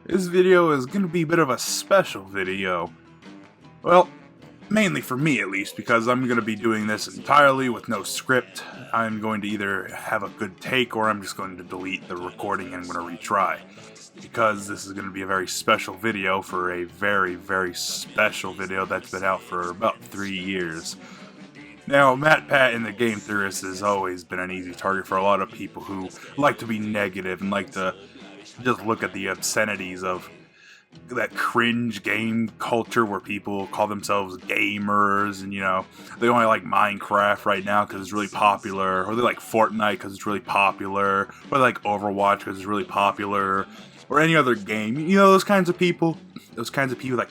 This video is going to be a bit of a special video. Well, mainly for me at least, because I'm going to be doing this entirely with no script. I'm going to either have a good take or I'm just going to delete the recording and I'm going to retry. Because this is going to be a very special video for a very, very special video that's been out for about 3 years. Now, MatPat in the Game Theorist has always been an easy target for a lot of people who like to be negative and like to just look at the obscenities of that cringe game culture where people call themselves gamers and, you know, they only like Minecraft right now because it's really popular, or they like Fortnite because it's really popular, or they like Overwatch because it's really popular, or any other game. You know, those kinds of people like,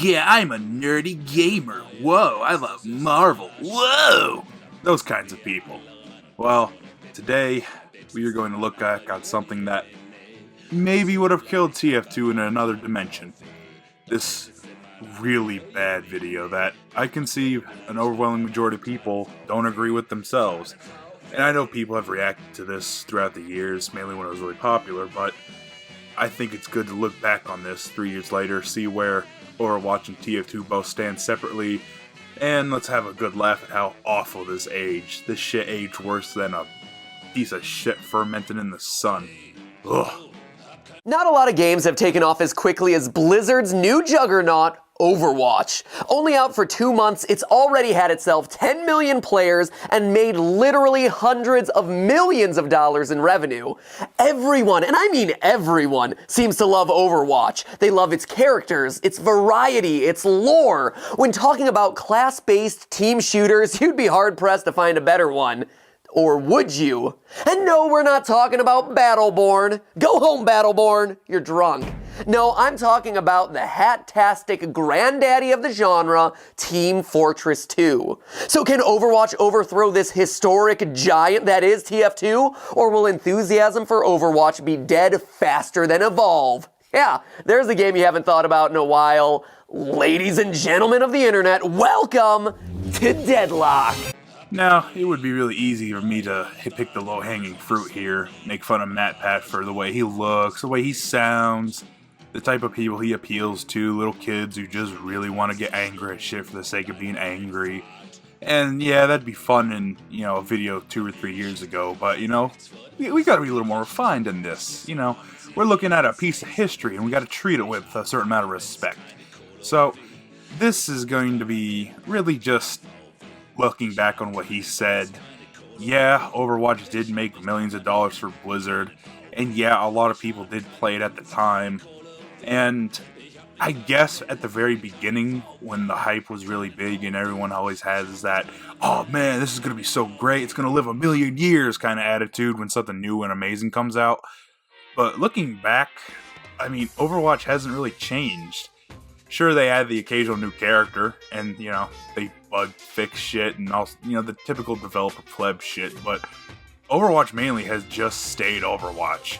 yeah, I'm a nerdy gamer, whoa, I love Marvel, whoa, those kinds of people. Well, today we are going to look at something that maybe would have killed TF2 in another dimension. This really bad video that I can see an overwhelming majority of people don't agree with themselves. And I know people have reacted to this throughout the years, mainly when it was really popular, but I think it's good to look back on this 3 years later, see where Overwatch and TF2 both stand separately, and let's have a good laugh at how awful this aged. This shit aged worse than a piece of shit fermented in the sun. Ugh. Not a lot of games have taken off as quickly as Blizzard's new juggernaut, Overwatch. Only out for 2 months, it's already had itself 10 million players and made literally hundreds of millions of dollars in revenue. Everyone, and I mean everyone, seems to love Overwatch. They love its characters, its variety, its lore. When talking about class-based team shooters, you'd be hard-pressed to find a better one. Or would you? And no, we're not talking about Battleborn. Go home, Battleborn. You're drunk. No, I'm talking about the hat-tastic granddaddy of the genre, Team Fortress 2. So can Overwatch overthrow this historic giant that is TF2? Or will enthusiasm for Overwatch be dead faster than Evolve? Yeah, there's a game you haven't thought about in a while. Ladies and gentlemen of the internet, welcome to Deadlock. Now, it would be really easy for me to pick the low-hanging fruit here, make fun of MatPat for the way he looks, the way he sounds, the type of people he appeals to, little kids who just really want to get angry at shit for the sake of being angry. And yeah, that'd be fun in, you know, a video 2 or 3 years ago, but, you know, we gotta be a little more refined in this, you know. We're looking at a piece of history, and we gotta treat it with a certain amount of respect. So, this is going to be really just looking back on what he said. Yeah, Overwatch did make millions of dollars for Blizzard, and yeah, a lot of people did play it at the time. And I guess at the very beginning, when the hype was really big and everyone always has that, oh man, this is going to be so great, it's going to live a million years kind of attitude when something new and amazing comes out. But looking back, I mean, Overwatch hasn't really changed. Sure, they add the occasional new character, and, you know, they bug fix shit, and also, you know, the typical developer pleb shit, but Overwatch mainly has just stayed Overwatch.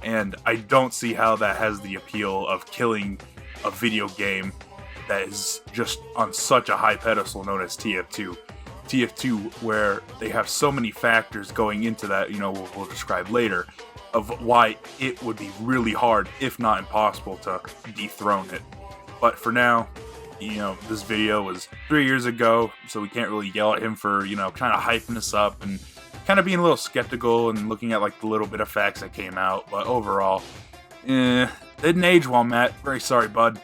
And I don't see how that has the appeal of killing a video game that is just on such a high pedestal known as TF2. TF2, where they have so many factors going into that, you know, we'll describe later, of why it would be really hard, if not impossible, to dethrone it. But for now, you know, this video was 3 years ago, so we can't really yell at him for, you know, kind of hyping us up and kind of being a little skeptical and looking at, like, the little bit of facts that came out. But overall, didn't age well, Matt. Very sorry, bud.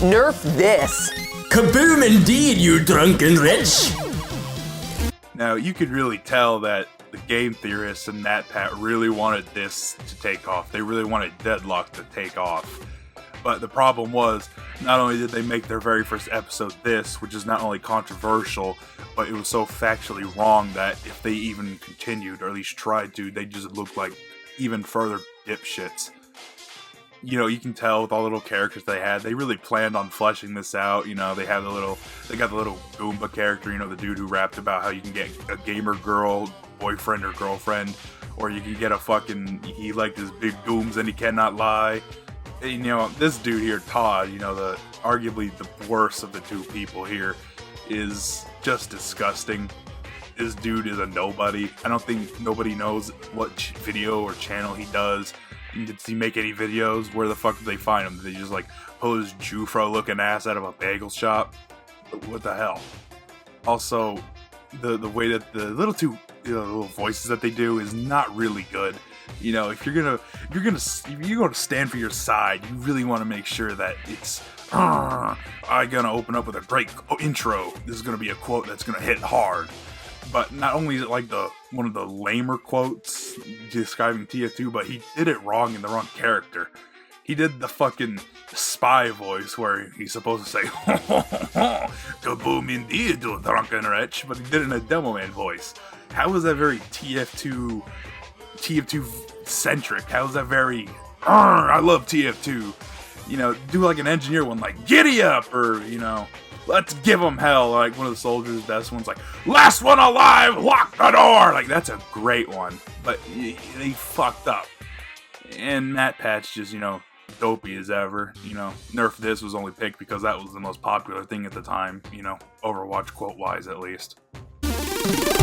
Nerf this. Kaboom indeed, you drunken wretch! Now, you could really tell that the Game Theorists and MatPat really wanted this to take off. They really wanted Deadlock to take off. But the problem was, not only did they make their very first episode this, which is not only controversial, but it was so factually wrong that if they even continued, or at least tried to, they just looked like even further dipshits. You know, you can tell with all the little characters they had, they really planned on fleshing this out. You know, they got the little Goomba character, you know, the dude who rapped about how you can get a gamer girl, boyfriend or girlfriend, or you can get a fucking, he liked his big booms and he cannot lie. And, you know, this dude here, Todd, you know, the arguably the worst of the two people here, is just disgusting. This dude is a nobody. I don't think nobody knows what video or channel he does. Does he make any videos? Where the fuck do they find him? Do they just like pose Jufro looking ass out of a bagel shop? What the hell? Also, the way that the little voices that they do is not really good. You know, if you're gonna stand for your side, you really want to make sure that it's I'm gonna open up with a great intro. This is gonna be a quote that's gonna hit hard. But not only is it like one of the lamer quotes describing TF2, but he did it wrong in the wrong character. He did the fucking spy voice where he's supposed to say, "Kaboom indeed, you drunken wretch," but he did it in a demo man voice. How is that very TF2 centric? How is that very, I love TF2? You know, do like an engineer one, like, "Giddy up," or, you know, "Let's give him hell," like one of the Soldiers' best ones, like, "Last one alive, lock the door." Like, that's a great one, but they fucked up. And MatPat's just, you know, dopey as ever. You know, Nerf This was only picked because that was the most popular thing at the time, you know, Overwatch quote wise at least.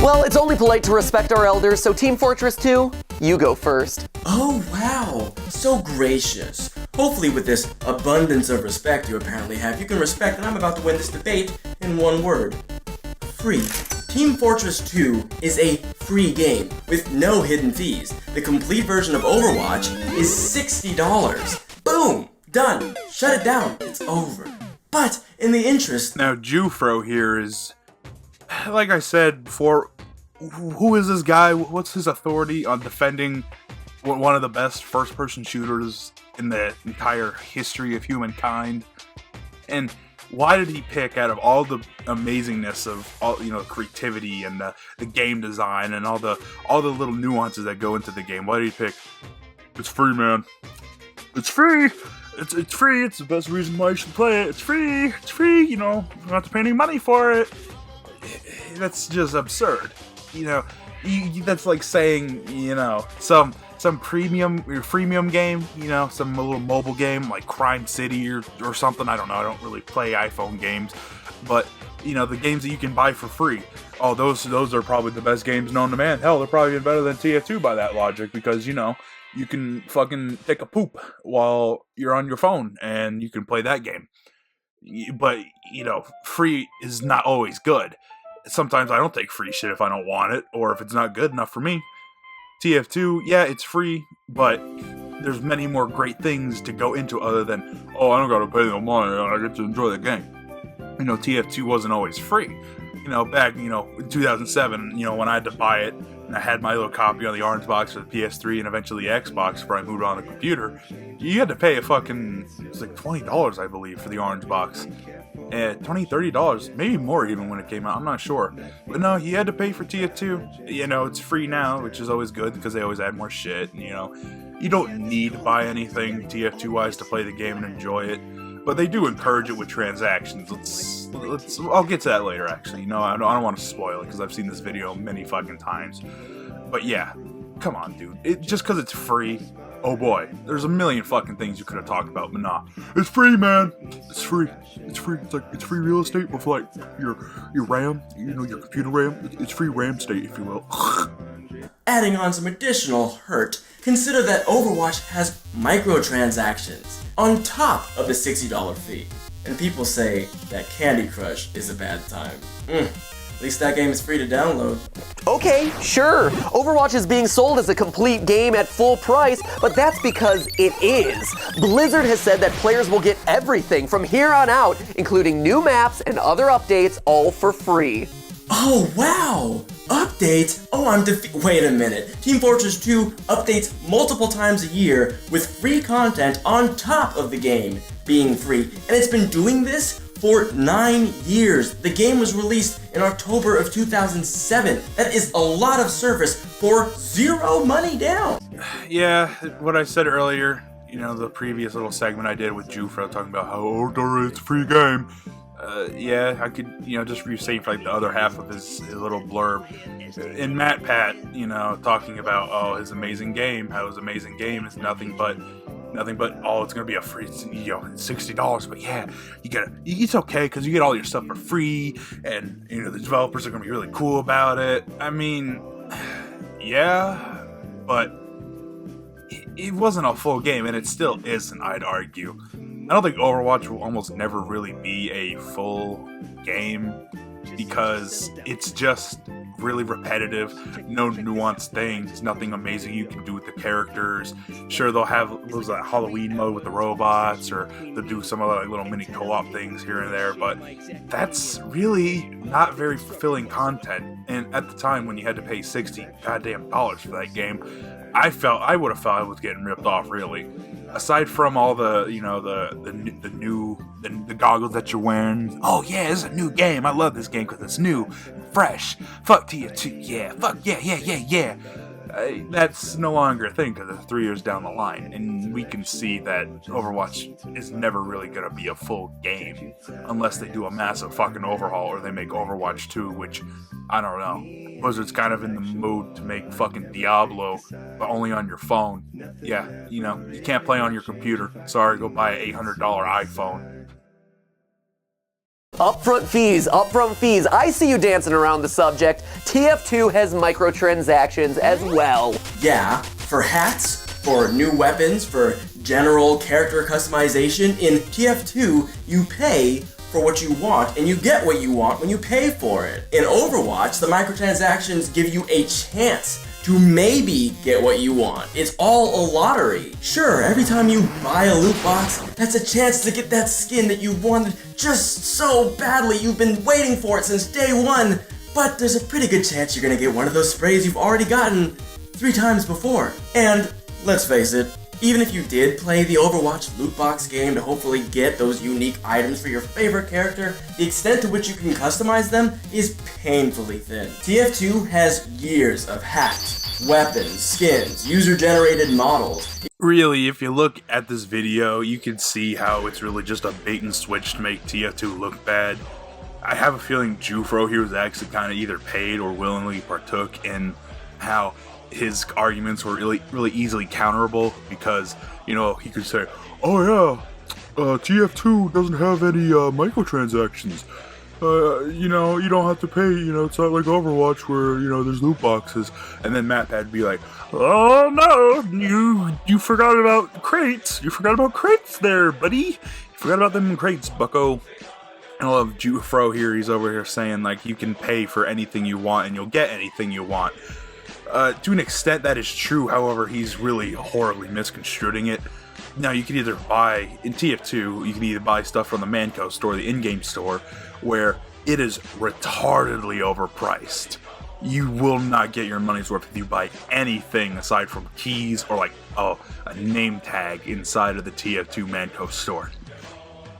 Well, it's only polite to respect our elders, so Team Fortress 2, you go first. Oh wow, so gracious. Hopefully with this abundance of respect you apparently have, you can respect that I'm about to win this debate in one word. Free. Team Fortress 2 is a free game with no hidden fees. The complete version of Overwatch is $60. Boom! Done. Shut it down. It's over. But in the interest... Now, Jufro here is, like I said before, who is this guy? What's his authority on defending one of the best first-person shooters in the entire history of humankind? And why did he pick, out of all the amazingness of all, you know, creativity and the game design and all the little nuances that go into the game, why did he pick, "It's free, man. It's free. It's free. It's the best reason why you should play it. It's free. It's free. You know, you don't have to pay any money for it." That's just absurd. You know, that's like saying, you know, some premium or freemium game, you know, some little mobile game like Crime City or something. I don't know. I don't really play iPhone games, but you know, the games that you can buy for free. Oh, those are probably the best games known to man. Hell, they're probably even better than TF2 by that logic, because you know, you can fucking take a poop while you're on your phone and you can play that game. But you know, free is not always good. Sometimes I don't take free shit if I don't want it, or if it's not good enough for me. TF2, yeah, it's free, but there's many more great things to go into other than, oh, I don't gotta pay no money, I get to enjoy the game. You know, TF2 wasn't always free. You know, back, you know, in 2007, you know, when I had to buy it, and I had my little copy on the orange box for the PS3 and eventually the Xbox before I moved on to the computer, you had to pay it was like $20, I believe, for the orange box. $20, $30, maybe more even when it came out, I'm not sure. But no, you had to pay for TF2. You know, it's free now, which is always good because they always add more shit. You know, you don't need to buy anything TF2-wise to play the game and enjoy it. But they do encourage it with transactions. I'll get to that later, actually. No, I don't want to spoil it because I've seen this video many fucking times. But yeah, come on, dude. Just because it's free, oh boy, there's a million fucking things you could have talked about, but nah. It's free, man. It's free. It's free. It's like, it's free real estate with like your RAM, you know, your computer RAM. It's free RAM state, if you will. Adding on some additional hurt, consider that Overwatch has microtransactions on top of the $60 fee. And people say that Candy Crush is a bad time. At least that game is free to download. Okay, sure. Overwatch is being sold as a complete game at full price, but that's because it is. Blizzard has said that players will get everything from here on out, including new maps and other updates, all for free. Oh, wow! Updates? Oh, wait a minute. Team Fortress 2 updates multiple times a year with free content on top of the game being free. And it's been doing this for 9 years. The game was released in October of 2007. That is a lot of service for zero money down. Yeah, what I said earlier, you know, the previous little segment I did with Jufro talking about how it's a free game. yeah, I could, just resave like the other half of his little blurb. In MatPat, talking about, his amazing game, how his amazing game is nothing but, it's gonna be a free, $60, but yeah, it's okay, because you get all your stuff for free, and, the developers are gonna be really cool about it. I mean, yeah, but it wasn't a full game, and it still isn't, I'd argue. I don't think Overwatch will almost never really be a full game, because it's just really repetitive, no nuanced things, nothing amazing you can do with the characters. Sure, they'll have that Halloween mode with the robots, or they'll do some other little mini co-op things here and there, but that's really not very fulfilling content. And at the time when you had to pay $60 goddamn dollars for that game, I would have felt I was getting ripped off, really. Aside from all the the goggles that you're wearing. Oh yeah, it's a new game. I love this game because it's new, fresh. Fuck TF2, yeah. Fuck yeah. That's no longer a thing because it's 3 years down the line, and we can see that Overwatch is never really gonna be a full game unless they do a massive fucking overhaul or they make Overwatch 2, which I don't know. Blizzard's kind of in the mood to make fucking Diablo, but only on your phone. Yeah, you can't play on your computer. Sorry, go buy an $800 iPhone. Upfront fees. I see you dancing around the subject. TF2 has microtransactions as well. Yeah, for hats, for new weapons, for general character customization. In TF2, you pay for what you want, and you get what you want when you pay for it. In Overwatch, the microtransactions give you a chance to maybe get what you want. It's all a lottery. Sure, every time you buy a loot box, that's a chance to get that skin that you wanted just so badly. You've been waiting for it since day one, but there's a pretty good chance you're gonna get one of those sprays you've already gotten 3 times before. And let's face it, even if you did play the Overwatch loot box game to hopefully get those unique items for your favorite character, the extent to which you can customize them is painfully thin. TF2 has years of hats, weapons, skins, user-generated models. Really, if you look at this video, you can see how it's really just a bait and switch to make TF2 look bad. I have a feeling Jufro here was actually kind of either paid or willingly partook in how his arguments were really easily counterable, because he could say, oh yeah, TF2 doesn't have any microtransactions, you don't have to pay, it's not like Overwatch where there's loot boxes. And then MatPat would be like, oh no, you forgot about crates there, buddy, you forgot about them crates, bucko. I love Jufro here. He's over here saying like you can pay for anything you want and you'll get anything you want. To an extent, that is true. However, he's really horribly misconstruing it. Now, you can either buy, in TF2, you can either buy stuff from the Manco store, the in-game store, where it is retardedly overpriced. You will not get your money's worth if you buy anything aside from keys or like a name tag inside of the TF2 Manco store.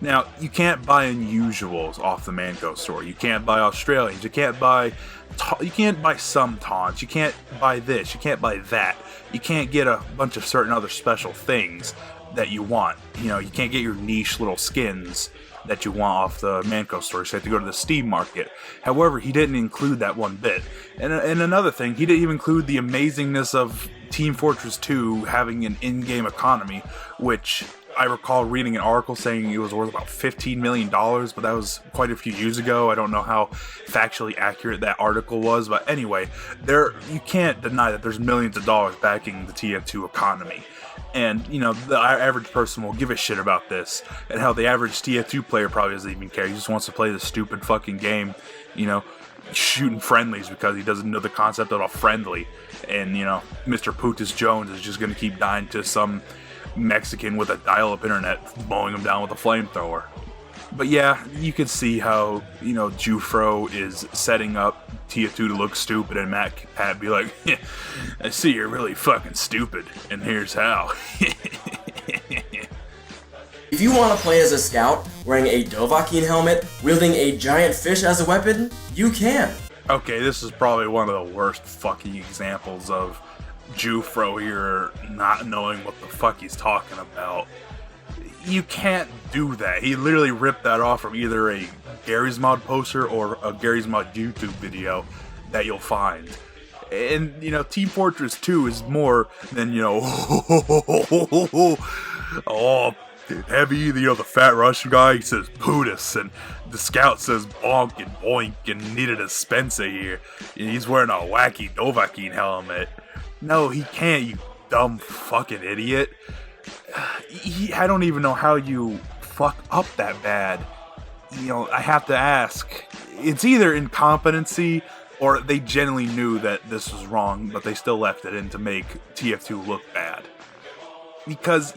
Now, you can't buy unusuals off the Manco store. You can't buy Australians. You can't buy some taunts. You can't buy this. You can't buy that. You can't get a bunch of certain other special things that you want. You can't get your niche little skins that you want off the Manco store. So you have to go to the Steam market. However, he didn't include that one bit. And another thing, he didn't even include the amazingness of Team Fortress 2 having an in-game economy, which I recall reading an article saying it was worth about $15 million, but that was quite a few years ago. I don't know how factually accurate that article was, but anyway, you can't deny that there's millions of dollars backing the TF2 economy. And, the average person will give a shit about this, and how the average TF2 player probably doesn't even care. He just wants to play the stupid fucking game, shooting friendlies because he doesn't know the concept of a friendly. And, Mr. Putis Jones is just going to keep dying to some Mexican with a dial-up internet mowing him down with a flamethrower. But yeah, you can see how, Jufro is setting up TF2 to look stupid, and MatPat be like, yeah, I see you're really fucking stupid, and here's how. If you want to play as a scout, wearing a Dovahkiin helmet, wielding a giant fish as a weapon, you can. Okay, this is probably one of the worst fucking examples of Jufro here not knowing what the fuck he's talking about. You can't do that. He literally ripped that off from either a Gary's Mod poster or a Gary's Mod YouTube video that you'll find. And, Team Fortress 2 is more than, oh, heavy, the fat Russian guy, he says Putis, and the scout says bonk and boink and needed a Spencer here. And he's wearing a wacky Dovahkiin helmet. No, he can't, you dumb fucking idiot. I don't even know how you fuck up that bad. I have to ask. It's either incompetency or they genuinely knew that this was wrong, but they still left it in to make TF2 look bad. Because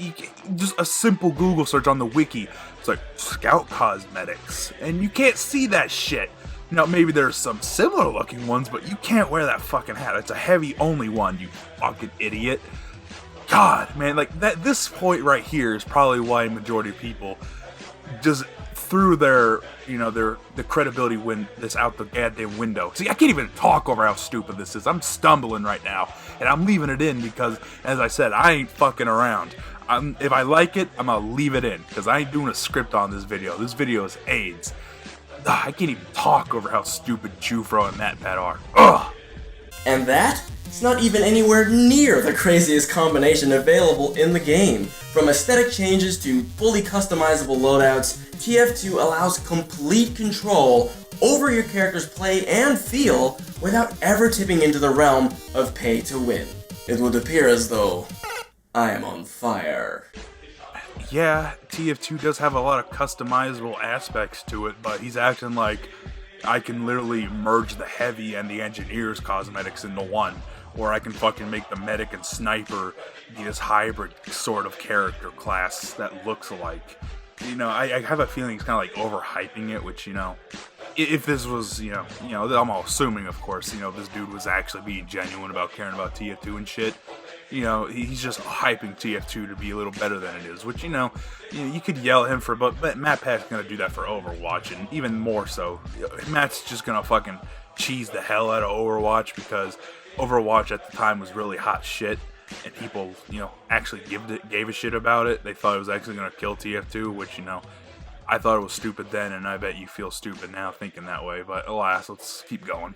just a simple Google search on the wiki, it's like Scout Cosmetics, and you can't see that shit. Maybe there's some similar looking ones, but you can't wear that fucking hat. It's a heavy only one, you fucking idiot. God, man, this point right here is probably why a majority of people just threw their the credibility this out the goddamn window. See, I can't even talk over how stupid this is. I'm stumbling right now, and I'm leaving it in because, as I said, I ain't fucking around. If I like it, I'm gonna leave it in because I ain't doing a script on this video. This video is AIDS. I can't even talk over how stupid Jufro and MatPat are. Ugh. And that? It's not even anywhere near the craziest combination available in the game. From aesthetic changes to fully customizable loadouts, TF2 allows complete control over your character's play and feel without ever tipping into the realm of pay to win. It would appear as though I am on fire. Yeah, TF2 does have a lot of customizable aspects to it, but he's acting like I can literally merge the heavy and the engineer's cosmetics into one, or I can fucking make the medic and sniper be this hybrid sort of character class that looks alike. I have a feeling he's kind of overhyping it, which, if this was, I'm assuming, of course, this dude was actually being genuine about caring about TF2 and shit. He's just hyping TF2 to be a little better than it is, which, you could yell at him for, but MatPat's gonna do that for Overwatch, and even more so. Matt's just gonna fucking cheese the hell out of Overwatch because Overwatch at the time was really hot shit, and people, actually gave a shit about it. They thought it was actually gonna kill TF2, which, I thought it was stupid then, and I bet you feel stupid now thinking that way, but alas, let's keep going.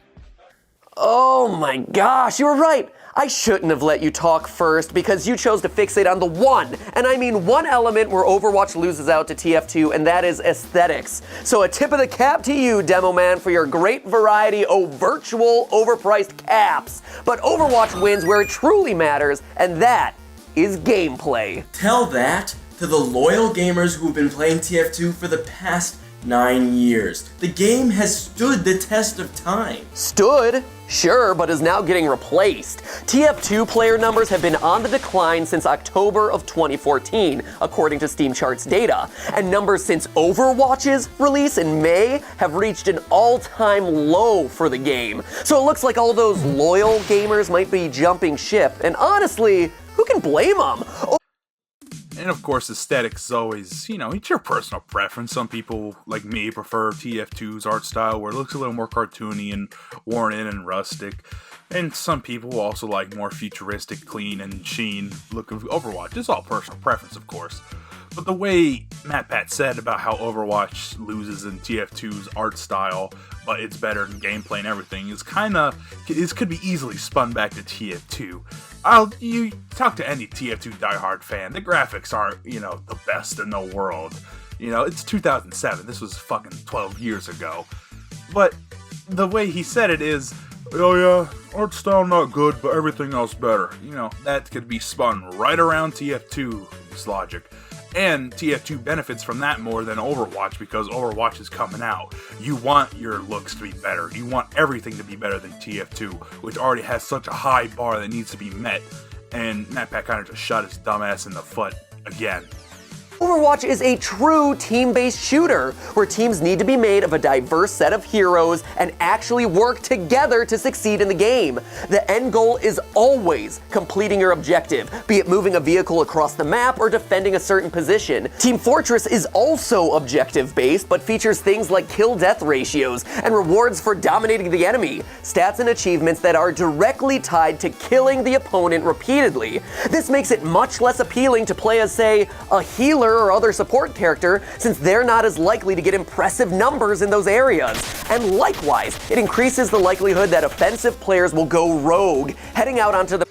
Oh my gosh, you were right. I shouldn't have let you talk first because you chose to fixate on the one, and I mean one element where Overwatch loses out to TF2, and that is aesthetics. So a tip of the cap to you, Demo Man, for your great variety of virtual overpriced caps. But Overwatch wins where it truly matters, and that is gameplay. Tell that to the loyal gamers who've been playing TF2 for the past 9 years. The game has stood the test of time. Stood? Sure, but is now getting replaced. TF2 player numbers have been on the decline since October of 2014, according to Steam Charts data. And numbers since Overwatch's release in May have reached an all-time low for the game. So it looks like all those loyal gamers might be jumping ship. And honestly, who can blame them? And of course, aesthetics is always, it's your personal preference. Some people, like me, prefer TF2's art style where it looks a little more cartoony and worn in and rustic. And some people also like more futuristic, clean, and sheen look of Overwatch. It's all personal preference, of course. But the way MatPat said about how Overwatch loses in TF2's art style, but it's better in gameplay and everything, is this could be easily spun back to TF2. You talk to any TF2 diehard fan, the graphics aren't, the best in the world. It's 2007, this was fucking 12 years ago. But the way he said it is, oh yeah, art style not good, but everything else better. That could be spun right around TF2's logic. And TF2 benefits from that more than Overwatch because Overwatch is coming out. You want your looks to be better. You want everything to be better than TF2, which already has such a high bar that needs to be met. And MatPat kind of just shot his dumbass in the foot again. Overwatch is a true team-based shooter, where teams need to be made of a diverse set of heroes and actually work together to succeed in the game. The end goal is always completing your objective, be it moving a vehicle across the map or defending a certain position. Team Fortress is also objective-based, but features things like kill-death ratios and rewards for dominating the enemy, stats and achievements that are directly tied to killing the opponent repeatedly. This makes it much less appealing to play as, say, a healer healer or other support character, since they're not as likely to get impressive numbers in those areas. And likewise, it increases the likelihood that offensive players will go rogue, heading out onto the...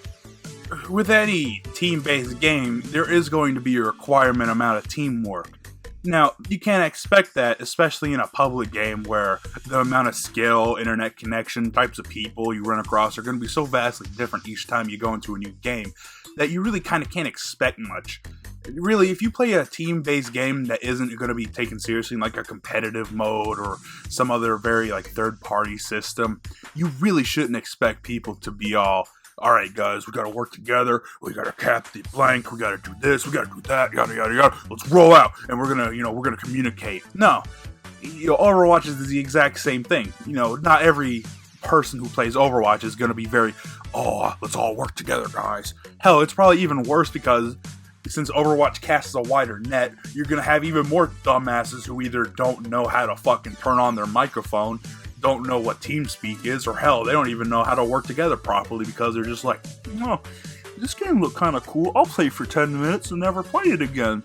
With any team-based game, there is going to be a requirement amount of teamwork. Now, you can't expect that, especially in a public game where the amount of skill, internet connection, types of people you run across are going to be so vastly different each time you go into a new game that you really kind of can't expect much. Really, if you play a team-based game that isn't going to be taken seriously in like a competitive mode or some other very like third-party system, you really shouldn't expect people to be alright guys, we gotta work together, we gotta cap the blank, we gotta do this, we gotta do that, yada yada yada, let's roll out, and we're gonna communicate. No. Overwatch is the exact same thing. Not every person who plays Overwatch is gonna be very, let's all work together, guys. Hell, it's probably even worse because since Overwatch casts a wider net, you're gonna have even more dumbasses who either don't know how to fucking turn on their microphone, don't know what TeamSpeak is, or hell, they don't even know how to work together properly because they're just like, this game looked kind of cool, I'll play for 10 minutes and never play it again.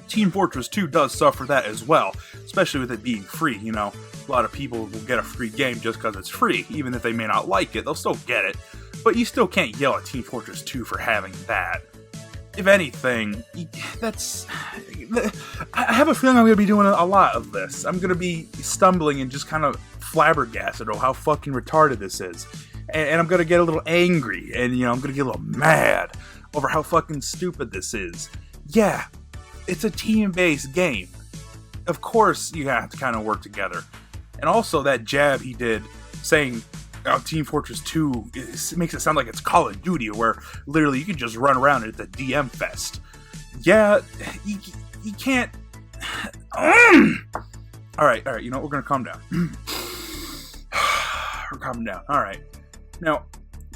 Team Fortress 2 does suffer that as well, especially with it being free. A lot of people will get a free game just because it's free. Even if they may not like it, they'll still get it. But you still can't yell at Team Fortress 2 for having that. If anything, I have a feeling I'm going to be doing a lot of this. I'm going to be stumbling and just kind of flabbergasted over how fucking retarded this is. And I'm going to get a little angry, and I'm going to get a little mad over how fucking stupid this is. Yeah, it's a team-based game. Of course you have to kind of work together. And also that jab he did saying Team Fortress 2 makes it sound like it's Call of Duty, where literally you can just run around at the DM fest. Yeah, you can't... Alright, we're gonna calm down. We're calming down, alright. Now,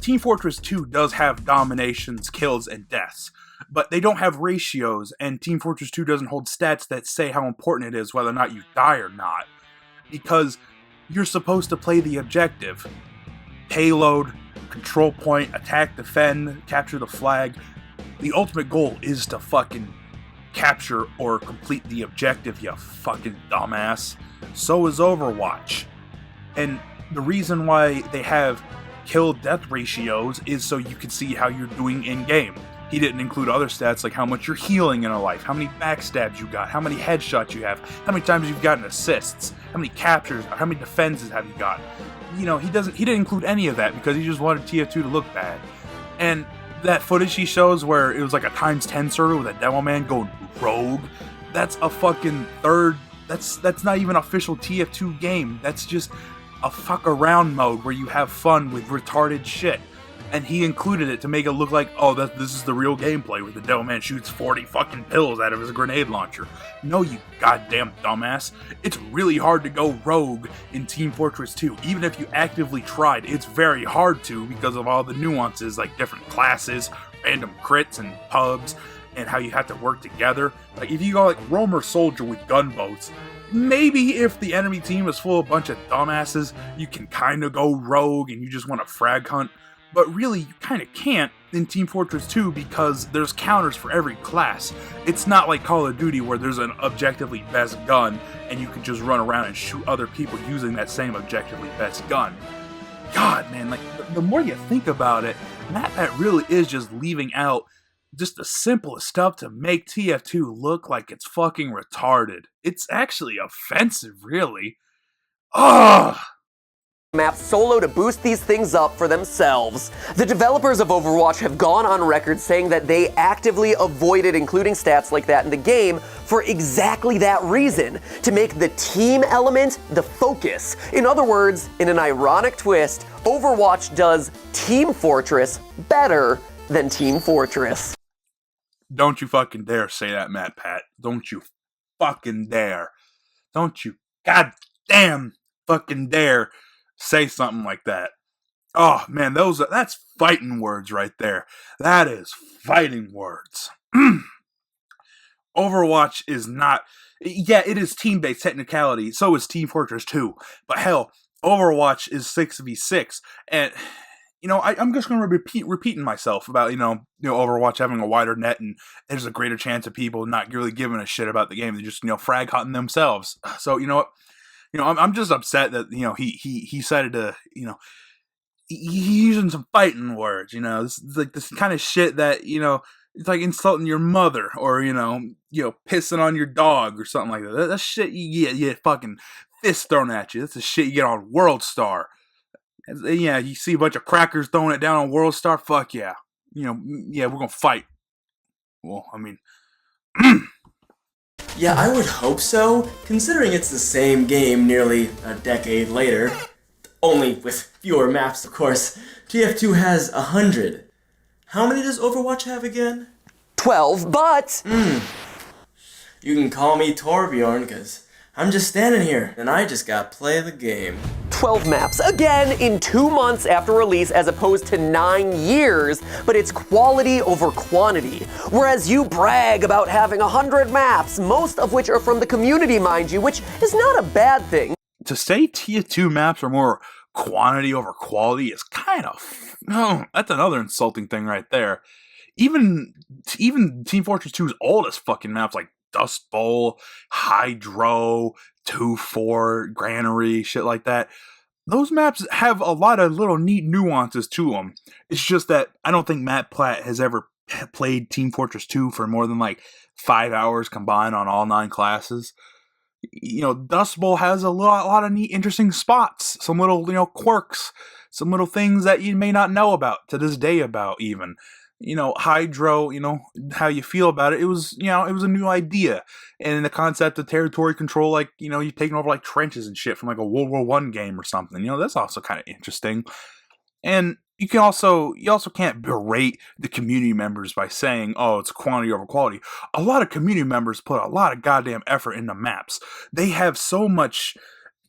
Team Fortress 2 does have dominations, kills, and deaths, but they don't have ratios, and Team Fortress 2 doesn't hold stats that say how important it is whether or not you die or not. Because you're supposed to play the objective. Payload, control point, attack, defend, capture the flag. The ultimate goal is to fucking capture or complete the objective, you fucking dumbass. So is Overwatch. And the reason why they have kill-death ratios is so you can see how you're doing in-game. He didn't include other stats like how much you're healing in a life, how many backstabs you got, how many headshots you have, how many times you've gotten assists, how many captures, how many defenses have you got. He didn't include any of that because he just wanted TF2 to look bad. And that footage he shows where it was like a ×10 server with a demo man going rogue, that's a fucking that's not even an official TF2 game. That's just a fuck around mode where you have fun with retarded shit. And he included it to make it look like, this is the real gameplay where the devil man shoots 40 fucking pills out of his grenade launcher. No, you goddamn dumbass. It's really hard to go rogue in Team Fortress 2. Even if you actively tried, it's very hard to because of all the nuances like different classes, random crits and pubs, and how you have to work together. Like if you go like Roamer Soldier with gunboats, maybe if the enemy team is full of a bunch of dumbasses, you can kind of go rogue and you just want to frag hunt. But really, you kind of can't in Team Fortress 2 because there's counters for every class. It's not like Call of Duty where there's an objectively best gun and you can just run around and shoot other people using that same objectively best gun. God, man, like, the more you think about it, MatPat really is just leaving out just the simplest stuff to make TF2 look like it's fucking retarded. It's actually offensive, really. Ugh! Map solo to boost these things up for themselves. The developers of Overwatch have gone on record saying that they actively avoided including stats like that in the game for exactly that reason, to make the team element the focus. In other words, in an ironic twist, Overwatch does Team Fortress better than Team Fortress. Don't you fucking dare say that, MatPat. Don't you fucking dare. Don't you goddamn fucking dare say something like that. Oh man, that's fighting words right there. That is fighting words. Overwatch is not... Yeah, it is team-based technicality. So is Team Fortress 2. But hell, Overwatch is 6v6. And I'm just going to repeating myself about, Overwatch having a wider net and there's a greater chance of people not really giving a shit about the game. They're just, frag hunting themselves. So, you know what? I'm just upset that, he decided to, he's using some fighting words, this is like this kind of shit that, it's like insulting your mother or, pissing on your dog or something like that. That's shit you get fucking fist thrown at you. That's the shit you get on World Star. Yeah, you see a bunch of crackers throwing it down on World Star. Fuck yeah, we're gonna fight. Well, I mean, yeah, I would hope so. Considering it's the same game nearly a decade later, only with fewer maps, of course. TF2 has 100. How many does Overwatch have again? 12, but You can call me Torbjorn, cause I'm just standing here and I just got play the game. 12 maps, again, in 2 months after release as opposed to 9 years, but it's quality over quantity. Whereas you brag about having 100 maps, most of which are from the community, mind you, which is not a bad thing. To say TF2 maps are more quantity over quality is kind of, that's another insulting thing right there. Even Team Fortress 2's oldest fucking maps like Dust Bowl, Hydro, 2-4, Granary, shit like that. Those maps have a lot of little neat nuances to them. It's just that I don't think MatPat has ever played Team Fortress 2 for more than like 5 hours combined on all 9 classes. Dust Bowl has a lot of neat, interesting spots, some little, quirks, some little things that you may not know about to this day about even. Hydro, how you feel about it. It was, it was a new idea. And the concept of territory control, like, you're taking over like trenches and shit from like a World War I game or something. That's also kind of interesting. And you also can't berate the community members by saying, oh, it's quantity over quality. A lot of community members put a lot of goddamn effort into maps. They have so much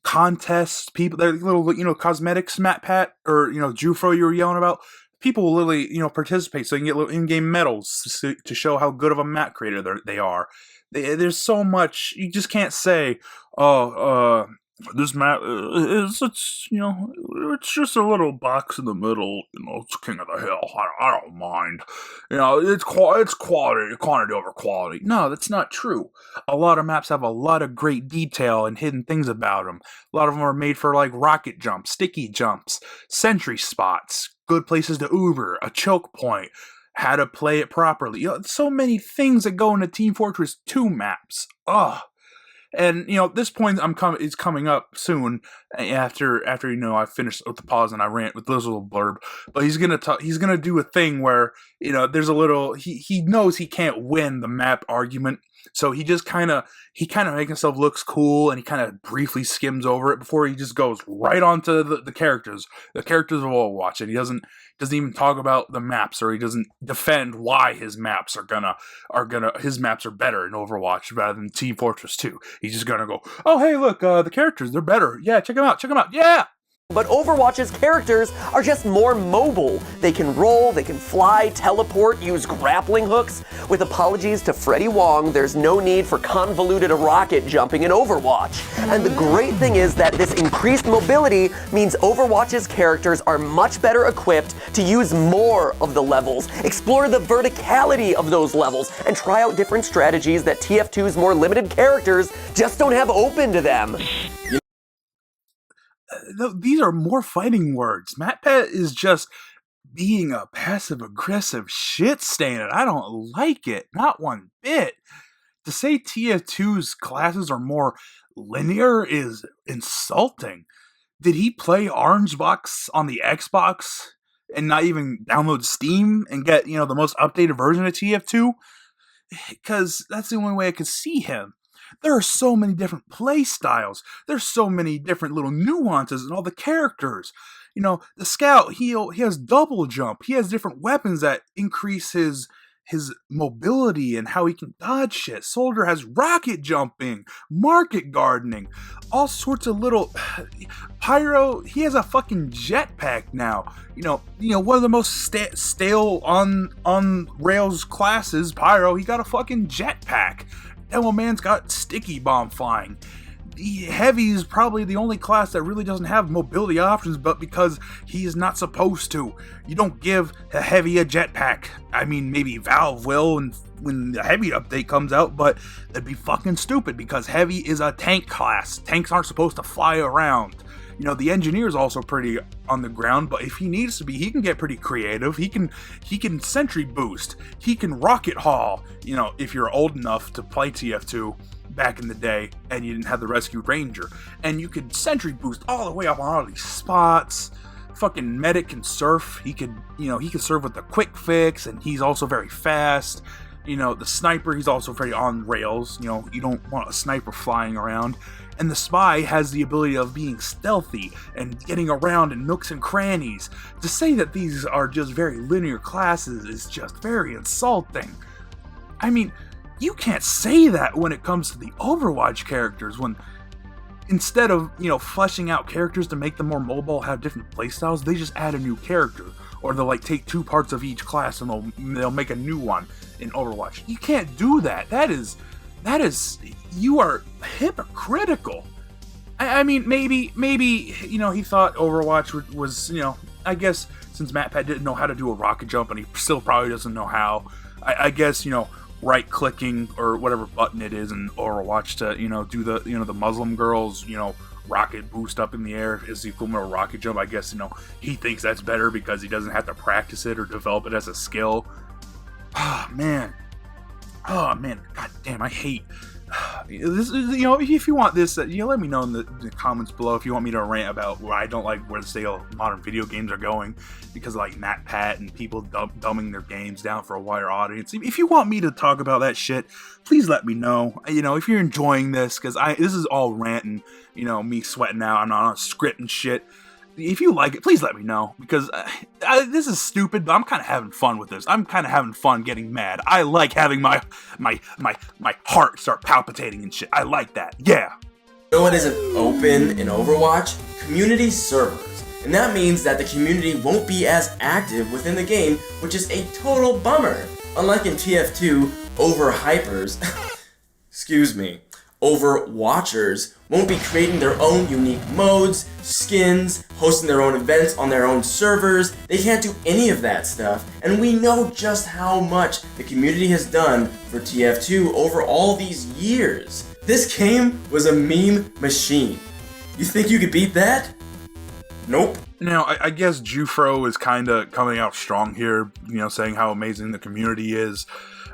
contests, people, they're little, cosmetics, MatPat, or, Jufro you were yelling about. People will literally, participate so you can get little in-game medals to show how good of a map creator they are. There's so much, you just can't say, this map, it's just a little box in the middle, it's king of the hill, I don't mind. It's quantity over quality. No, that's not true. A lot of maps have a lot of great detail and hidden things about them. A lot of them are made for like rocket jumps, sticky jumps, sentry spots, good places to Uber, a choke point, how to play it properly. So many things that go into Team Fortress 2 maps. Ugh. And this point is coming up soon after I finish with the pause and I rant with this little blurb. But he's gonna do a thing where there's a little he knows he can't win the map argument, so he just kind of makes himself looks cool and he kind of briefly skims over it before he just goes right onto the characters of Overwatch, and he doesn't even talk about the maps, or he doesn't defend why his maps are better in Overwatch rather than Team Fortress 2. He's just gonna go, oh hey look, the characters, they're better. Yeah, check them out. Yeah. But Overwatch's characters are just more mobile. They can roll, they can fly, teleport, use grappling hooks. With apologies to Freddie Wong, there's no need for convoluted rocket jumping in Overwatch. And the great thing is that this increased mobility means Overwatch's characters are much better equipped to use more of the levels, explore the verticality of those levels, and try out different strategies that TF2's more limited characters just don't have open to them. These are more fighting words. MatPat is just being a passive-aggressive shit stain, and I don't like it. Not one bit. To say TF2's classes are more linear is insulting. Did he play Orange Box on the Xbox and not even download Steam and get, the most updated version of TF2? Because that's the only way I could see him. There are so many different play styles. There's so many different little nuances in all the characters. The scout, he has double jump. He has different weapons that increase his mobility and how he can dodge shit. Soldier has rocket jumping, market gardening, all sorts of little... Pyro, he has a fucking jetpack now. One of the most stale on rails classes, Pyro, he got a fucking jetpack. Devilman's got sticky bomb flying. Heavy is probably the only class that really doesn't have mobility options, but because he is not supposed to. You don't give a Heavy a jetpack. I mean, maybe Valve will when the Heavy update comes out, but that'd be fucking stupid because Heavy is a tank class. Tanks aren't supposed to fly around. You know, the Engineer's also pretty on the ground, but if he needs to be, he can get pretty creative. He can sentry boost. He can rocket haul. You know, if you're old enough to play TF2 back in the day and you didn't have the Rescue Ranger, and you could sentry boost all the way up on all these spots. Fucking Medic can surf. He could surf with the quick fix, and he's also very fast. You know, the Sniper, he's also very on rails. You know, you don't want a Sniper flying around. And the Spy has the ability of being stealthy and getting around in nooks and crannies. To say that these are just very linear classes is just very insulting. I mean, you can't say that when it comes to the Overwatch characters, when instead of, you know, fleshing out characters to make them more mobile, have different playstyles, they just add a new character. Or they'll like take 2 parts of each class and they'll make a new one in Overwatch. You can't do that. That is, you are hypocritical. I mean, maybe, you know, he thought Overwatch was, you know, I guess since MatPat didn't know how to do a rocket jump, and he still probably doesn't know how, I guess, you know, right-clicking or whatever button it is in Overwatch to, you know, do the, you know, the Muslim girls, you know, rocket boost up in the air is the equivalent of a rocket jump. I guess, you know, he thinks that's better because he doesn't have to practice it or develop it as a skill. Oh, man. God damn, I hate this. You know, if you want this, you know, let me know in the comments below if you want me to rant about why I don't like where the state of modern video games are going because of, like, MatPat and people dumbing their games down for a wider audience. If you want me to talk about that shit, please let me know. You know, if you're enjoying this, because this is all ranting, you know, me sweating out. I'm not on a script and shit. If you like it, please let me know, because this is stupid, but I'm kind of having fun with this. I'm kind of having fun getting mad. I like having my heart start palpitating and shit. I like that. Yeah. You know what isn't open in Overwatch? Community servers. And that means that the community won't be as active within the game, which is a total bummer. Unlike in TF2, overhypers, Overwatchers won't be creating their own unique modes, skins, hosting their own events on their own servers. They can't do any of that stuff, and we know just how much the community has done for TF2 over all these years. This game was a meme machine. You think you could beat that? Nope. Now, I guess Jufro is kind of coming out strong here, you know, saying how amazing the community is,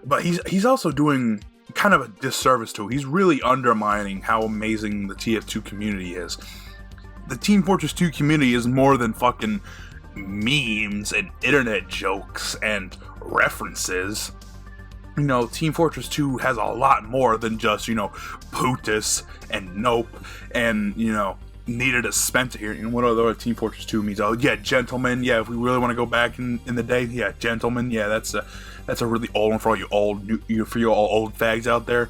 but he's also doing kind of a disservice to it. He's really undermining how amazing the TF2 community is. The Team Fortress 2 community is more than fucking memes and internet jokes and references. You know, Team Fortress 2 has a lot more than just, you know, Putus and Nope and, you know, Needed a Spencer here. And what other Team Fortress 2 means? Oh, yeah, Gentlemen. Yeah, if we really want to go back in the day, yeah, Gentlemen. Yeah, that's a really old one for all you old fags out there.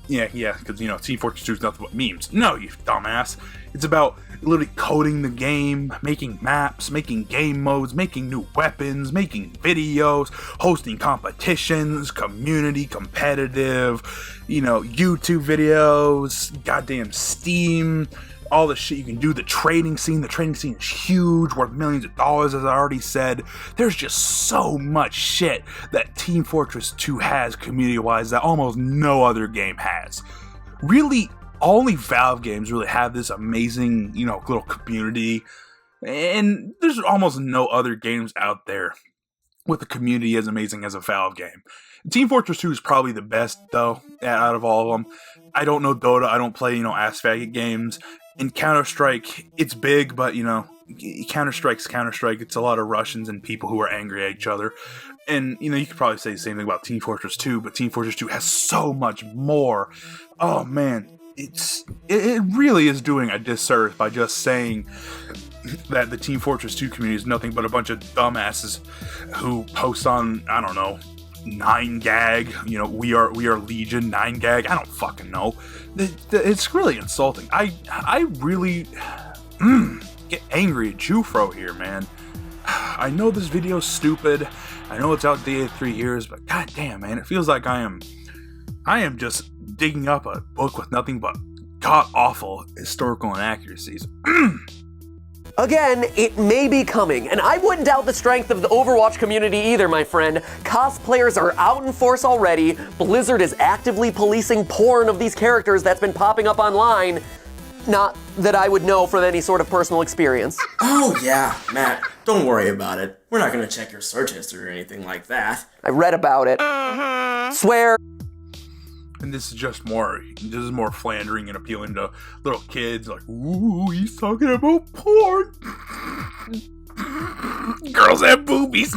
Yeah, because, you know, Team Fortress 2 is nothing but memes. No, you dumbass. It's about literally coding the game, making maps, making game modes, making new weapons, making videos, hosting competitions, community, competitive, you know, YouTube videos, goddamn Steam, all the shit you can do. The trading scene is huge, worth millions of dollars, as I already said. There's just so much shit that Team Fortress 2 has community-wise that almost no other game has. Really, only Valve games really have this amazing, you know, little community, and there's almost no other games out there with a community as amazing as a Valve game. Team Fortress 2 is probably the best, though, out of all of them. I don't know Dota, I don't play, you know, ass faggot games. In Counter-Strike, it's big, but, you know, Counter-Strike's Counter-Strike. It's a lot of Russians and people who are angry at each other. And, you know, you could probably say the same thing about Team Fortress 2, but Team Fortress 2 has so much more. Oh, man. It really is doing a disservice by just saying that the Team Fortress 2 community is nothing but a bunch of dumbasses who post on, I don't know, 9gag, you know, we are Legion, 9gag, I don't fucking know. It's really insulting. I really get angry at Jufro here, man. I know this video's stupid, I know it's outdated 3 years, but goddamn, man, it feels like I am just digging up a book with nothing but god-awful historical inaccuracies. Again, it may be coming, and I wouldn't doubt the strength of the Overwatch community either, my friend. Cosplayers are out in force already. Blizzard is actively policing porn of these characters that's been popping up online. Not that I would know from any sort of personal experience. Oh yeah, Matt, don't worry about it. We're not gonna check your search history or anything like that. I read about it. Swear. And this is more flandering and appealing to little kids, like, ooh, he's talking about porn. Girls have boobies.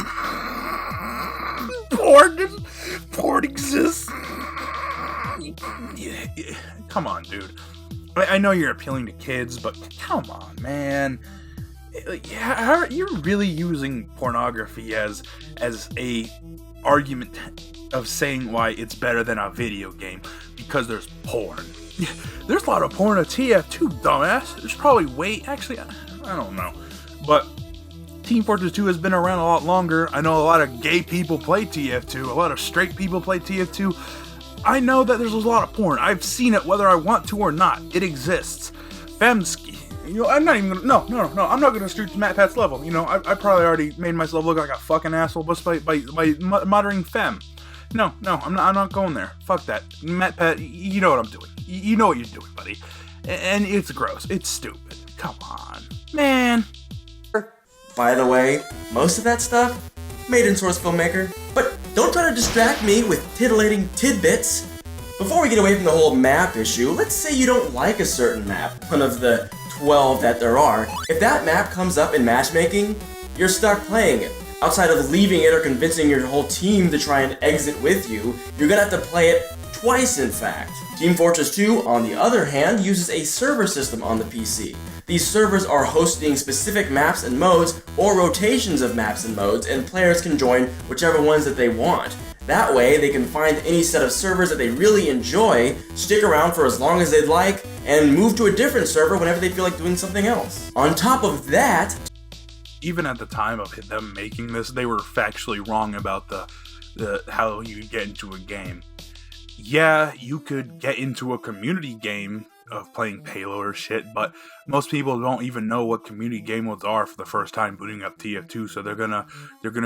Porn exists. Yeah. Come on, dude. I know you're appealing to kids, but come on, man. You're really using pornography as a argument of saying why it's better than a video game because there's porn. There's a lot of porn at TF2, dumbass. There's probably actually, I don't know. But Team Fortress 2 has been around a lot longer. I know a lot of gay people play TF2. A lot of straight people play TF2. I know that there's a lot of porn. I've seen it whether I want to or not. It exists. Femski. I'm not even gonna, no, I'm not gonna stoop to MatPat's level. I probably already made myself look like a fucking asshole just by muttering fem. No, I'm not going there. Fuck that. MatPat, you know what I'm doing. You know what you're doing, buddy. And it's gross. It's stupid. Come on. Man. By the way, most of that stuff, made in Source Filmmaker. But don't try to distract me with titillating tidbits. Before we get away from the whole map issue, let's say you don't like a certain map, one of the 12 that there are. If that map comes up in matchmaking, you're stuck playing it. Outside of leaving it or convincing your whole team to try and exit with you, you're gonna have to play it twice in fact. Team Fortress 2, on the other hand, uses a server system on the PC. These servers are hosting specific maps and modes, or rotations of maps and modes, and players can join whichever ones that they want. That way, they can find any set of servers that they really enjoy, stick around for as long as they'd like, and move to a different server whenever they feel like doing something else. On top of that, even at the time of them making this, they were factually wrong about the how you get into a game. Yeah, you could get into a community game of playing payload or shit, but most people don't even know what community game modes are for the first time booting up TF2, so they're gonna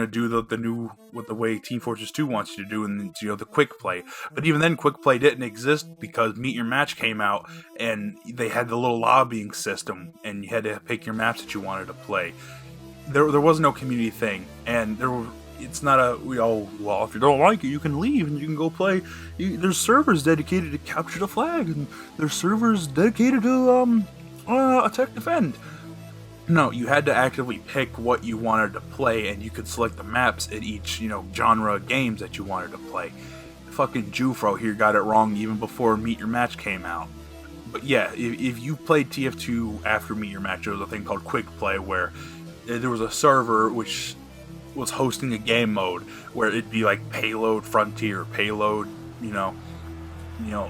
do the way Team Fortress 2 wants you to do, and the quick play. But even then, quick play didn't exist because Meet Your Match came out, and they had the little lobbying system, and you had to pick your maps that you wanted to play. There was no community thing, and it's not if you don't like it, you can leave and you can go play. There's servers dedicated to capture the flag, and there's servers dedicated to attack defend. No, you had to actively pick what you wanted to play, and you could select the maps at each genre of games that you wanted to play. Fucking Jufro here got it wrong even before Meet Your Match came out. But yeah, if you played TF2 after Meet Your Match, there was a thing called Quick Play where there was a server which was hosting a game mode where it'd be like payload frontier, payload,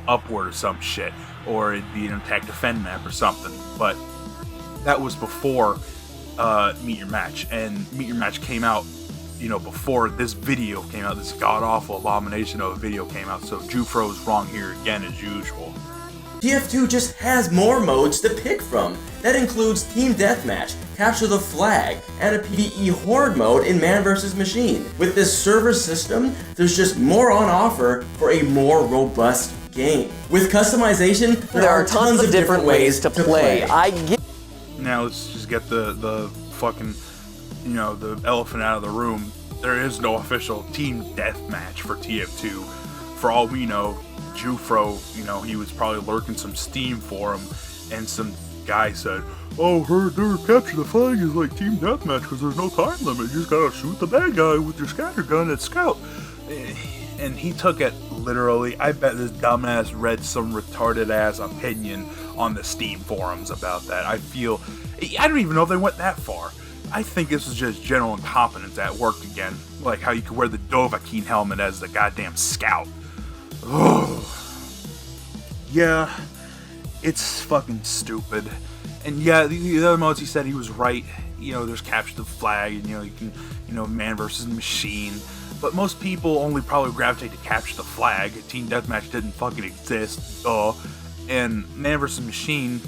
upward or some shit, or it'd be an attack defend map or something. But that was before Meet Your Match, and Meet Your Match came out, before this video came out. This god awful abomination of a video came out. So Jufro's wrong here again as usual. TF2 just has more modes to pick from. That includes Team Deathmatch, Capture the Flag, and a PvE Horde mode in Man vs. Machine. With this server system, there's just more on offer for a more robust game. With customization, there are tons of different ways to play. Now let's just get the fucking, the elephant out of the room. There is no official Team Deathmatch for TF2. For all we know, Jufro, he was probably lurking some Steam for him, and some guy said, "Oh, heard their Capture the Flag is like Team Deathmatch because there's no time limit. You just gotta shoot the bad guy with your scatter gun at Scout." And he took it literally. I bet this dumbass read some retarded ass opinion on the Steam forums about that. I don't even know if they went that far. I think this is just general incompetence at work again. Like how you could wear the Dovahkiin helmet as the goddamn Scout. Oh, yeah, it's fucking stupid. And yeah, the other modes, he said he was right. There's Capture the Flag, and you can, Man vs. Machine. But most people only probably gravitate to Capture the Flag. Team Deathmatch didn't fucking exist, duh. And Man vs. Machine,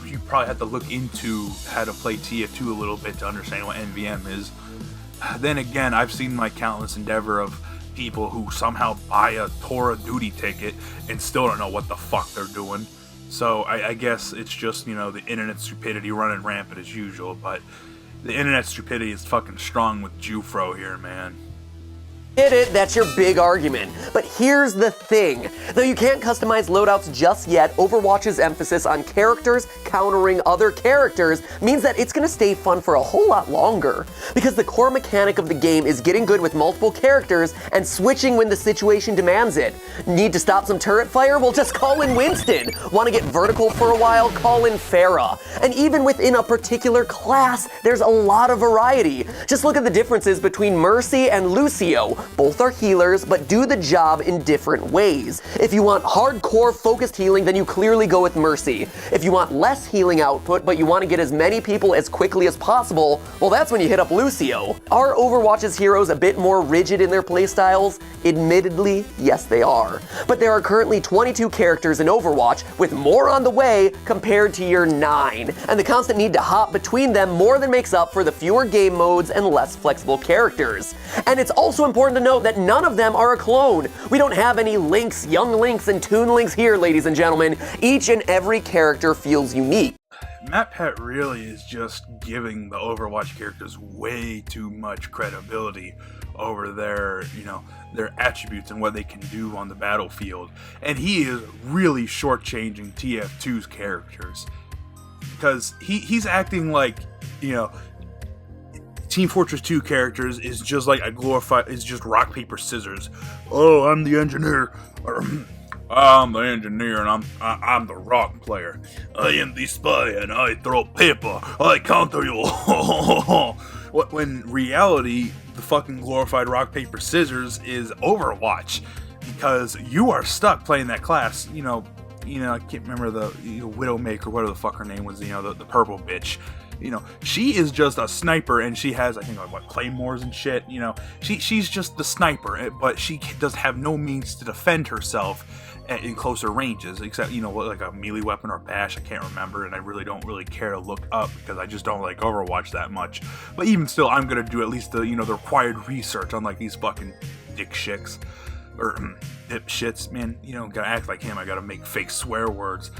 you probably have to look into how to play TF2 a little bit to understand what NVM is. Then again, I've seen my countless endeavor of people who somehow buy a Tora duty ticket and still don't know what the fuck they're doing. So I guess it's just, you know, the internet stupidity running rampant as usual, but the internet stupidity is fucking strong with Jufro here, man. Get it, that's your big argument. But here's the thing. Though you can't customize loadouts just yet, Overwatch's emphasis on characters countering other characters means that it's gonna stay fun for a whole lot longer. Because the core mechanic of the game is getting good with multiple characters and switching when the situation demands it. Need to stop some turret fire? Well, just call in Winston. Want to get vertical for a while? Call in Pharah. And even within a particular class, there's a lot of variety. Just look at the differences between Mercy and Lucio. Both are healers, but do the job in different ways. If you want hardcore focused healing, then you clearly go with Mercy. If you want less healing output, but you want to get as many people as quickly as possible, well, that's when you hit up Lucio. Are Overwatch's heroes a bit more rigid in their playstyles? Admittedly, yes they are. But there are currently 22 characters in Overwatch, with more on the way compared to year 9. And the constant need to hop between them more than makes up for the fewer game modes and less flexible characters. And it's also important to note that none of them are a clone. We don't have any Links, Young Links, and Toon Links here, ladies and gentlemen. Each and every character feels unique. MatPat really is just giving the Overwatch characters way too much credibility over their, you know, their attributes and what they can do on the battlefield. And he is really shortchanging TF2's characters. Because he's acting like, you know, Team Fortress 2 characters is just like a glorified, is just rock, paper, scissors. Oh, I'm the engineer. I'm the engineer and I'm the rock player. I am the spy and I throw paper. I counter you. When reality, the fucking glorified rock, paper, scissors is Overwatch. Because you are stuck playing that class, you know, I can't remember the Widowmaker, whatever the fuck her name was, you know, the purple bitch. You know, she is just a sniper, and she has, I think, like, what, claymores and shit. You know, she's just the sniper, but she does have no means to defend herself in closer ranges, except, you know, like a melee weapon or bash. I can't remember, and I really don't care to look up because I just don't like Overwatch that much. But even still, I'm gonna do at least the, you know, the required research on like these fucking dick shits or dipshits, man. You know, gotta act like him. I gotta make fake swear words,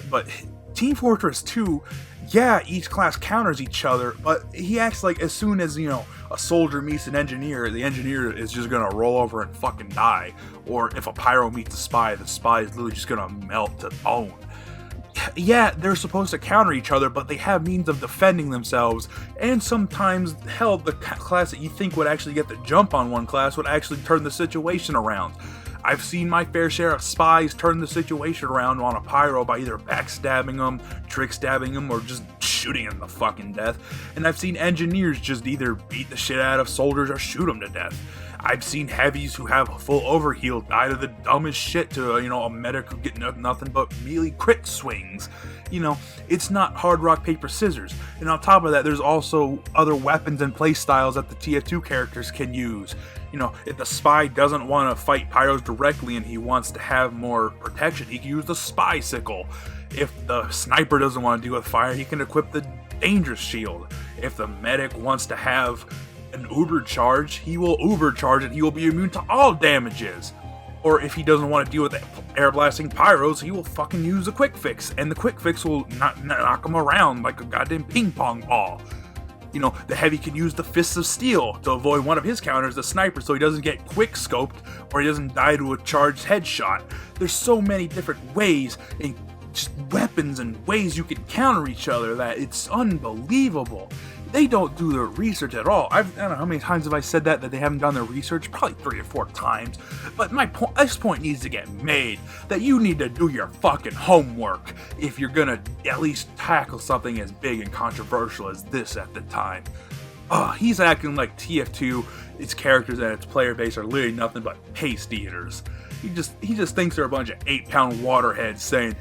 but Team Fortress 2, yeah, each class counters each other, but he acts like as soon as, you know, a soldier meets an engineer, the engineer is just gonna roll over and fucking die. Or if a pyro meets the spy is literally just gonna melt to bone. Yeah, they're supposed to counter each other, but they have means of defending themselves, and sometimes, hell, the class that you think would actually get the jump on one class would actually turn the situation around. I've seen my fair share of spies turn the situation around on a pyro by either backstabbing them, trick stabbing them, or just shooting them to fucking death. And I've seen engineers just either beat the shit out of soldiers or shoot them to death. I've seen heavies who have a full overheal die to the dumbest shit to, you know, a medic who get nothing but melee crit swings. You know, it's not hard rock, paper, scissors. And on top of that, there's also other weapons and play styles that the TF2 characters can use. You know, if the spy doesn't want to fight pyros directly and he wants to have more protection, he can use the spy sickle. If the sniper doesn't want to deal with fire, he can equip the dangerous shield. If the medic wants to have an uber charge, he will uber charge and he will be immune to all damages. Or if he doesn't want to deal with air blasting pyros, he will fucking use the quick fix, and the quick fix will knock him around like a goddamn ping pong ball. You know, the heavy can use the fists of steel to avoid one of his counters, the sniper, so he doesn't get quick scoped or he doesn't die to a charged headshot. There's so many different ways and just weapons and ways you can counter each other that it's unbelievable. They don't do their research at all. I don't know how many times have I said that they haven't done their research? Probably 3 or 4 times. But this point needs to get made, that you need to do your fucking homework if you're gonna at least tackle something as big and controversial as this at the time. He's acting like TF2, its characters and its player base are literally nothing but paste eaters. He just thinks they're a bunch of 8-pound waterheads saying,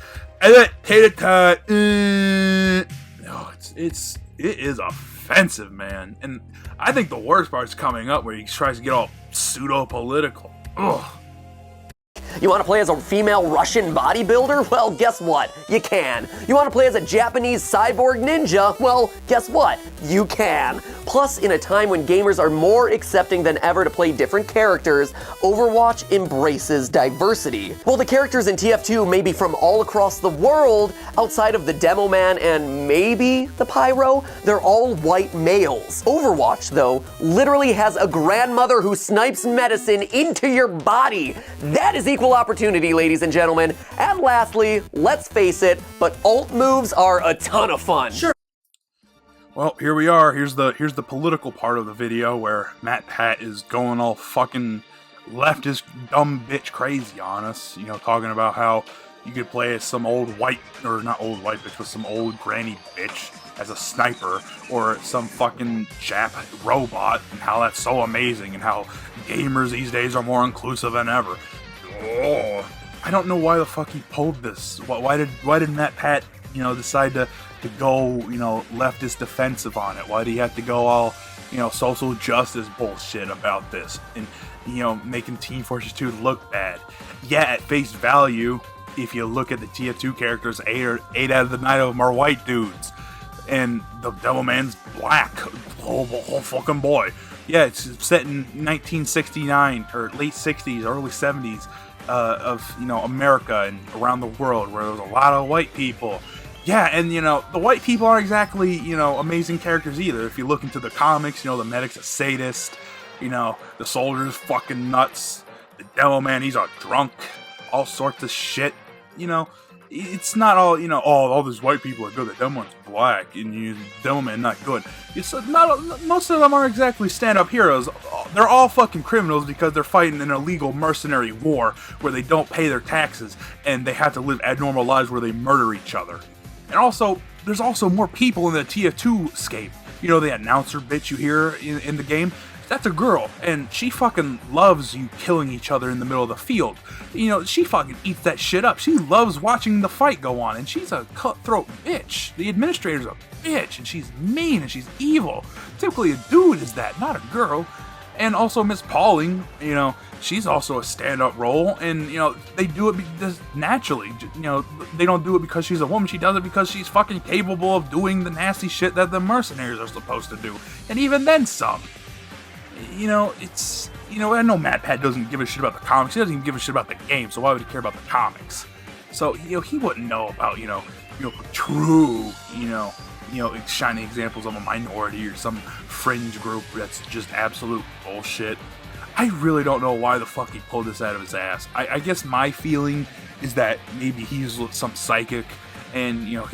"Tater-tot." No, it is offensive, man. And I think the worst part's coming up where he tries to get all pseudo-political. Ugh. You want to play as a female Russian bodybuilder? Well, guess what? You can. You want to play as a Japanese cyborg ninja? Well, guess what? You can. Plus, in a time when gamers are more accepting than ever to play different characters, Overwatch embraces diversity. While the characters in TF2 may be from all across the world, outside of the Demo Man and maybe the Pyro, they're all white males. Overwatch, though, literally has a grandmother who snipes medicine into your body. That is equal opportunity, ladies and gentlemen. And lastly, let's face it, but ult moves are a ton of fun. Sure. Well, here we are. Here's the political part of the video where MatPat is going all fucking leftist dumb bitch crazy on us. You know, talking about how you could play as some old white, or not old white bitch, but some old granny bitch as a sniper, or some fucking Jap robot, and how that's so amazing, and how gamers these days are more inclusive than ever. Oh, I don't know why the fuck he pulled this. Why did MatPat, you know, decide to go, you know, leftist defensive on it? Why do you have to go all, you know, social justice bullshit about this, and, you know, making Team Fortress 2 look bad? Yeah, at face value, if you look at the TF2 characters, 8 out of the 9 of them are white dudes, and the Devil Man's black. Oh fucking boy. Yeah, it's set in 1969 or late 60s, early 70s of, you know, America and around the world, where there was a lot of white people. Yeah, and, you know, the white people aren't exactly, you know, amazing characters either. If you look into the comics, you know, the medic's a sadist, you know, the soldier's fucking nuts, the Demo Man, he's a drunk, all sorts of shit, you know. It's not all, you know, all these white people are good, the Demo Man's black, and the Demo Man not good. It's not, most of them aren't exactly stand-up heroes. They're all fucking criminals because they're fighting an illegal mercenary war where they don't pay their taxes, and they have to live abnormal lives where they murder each other. And also, there's also more people in the TF2 scape. You know, the announcer bitch you hear in the game? That's a girl, and she fucking loves you killing each other in the middle of the field. You know, she fucking eats that shit up. She loves watching the fight go on, and she's a cutthroat bitch. The administrator's a bitch, and she's mean, and she's evil. Typically a dude is that, not a girl. And also Miss Pauling, you know, she's also a stand-up role, and, you know, they do it just naturally. You know, they don't do it because she's a woman. She does it because she's fucking capable of doing the nasty shit that the mercenaries are supposed to do. And even then some. You know, it's, you know, I know MatPat doesn't give a shit about the comics. He doesn't even give a shit about the game, so why would he care about the comics? So, you know, he wouldn't know about, you know, true, you know, shining examples of a minority or some fringe group that's just absolute bullshit. I really don't know why the fuck he pulled this out of his ass. I guess my feeling is that maybe he's some psychic, and, you know,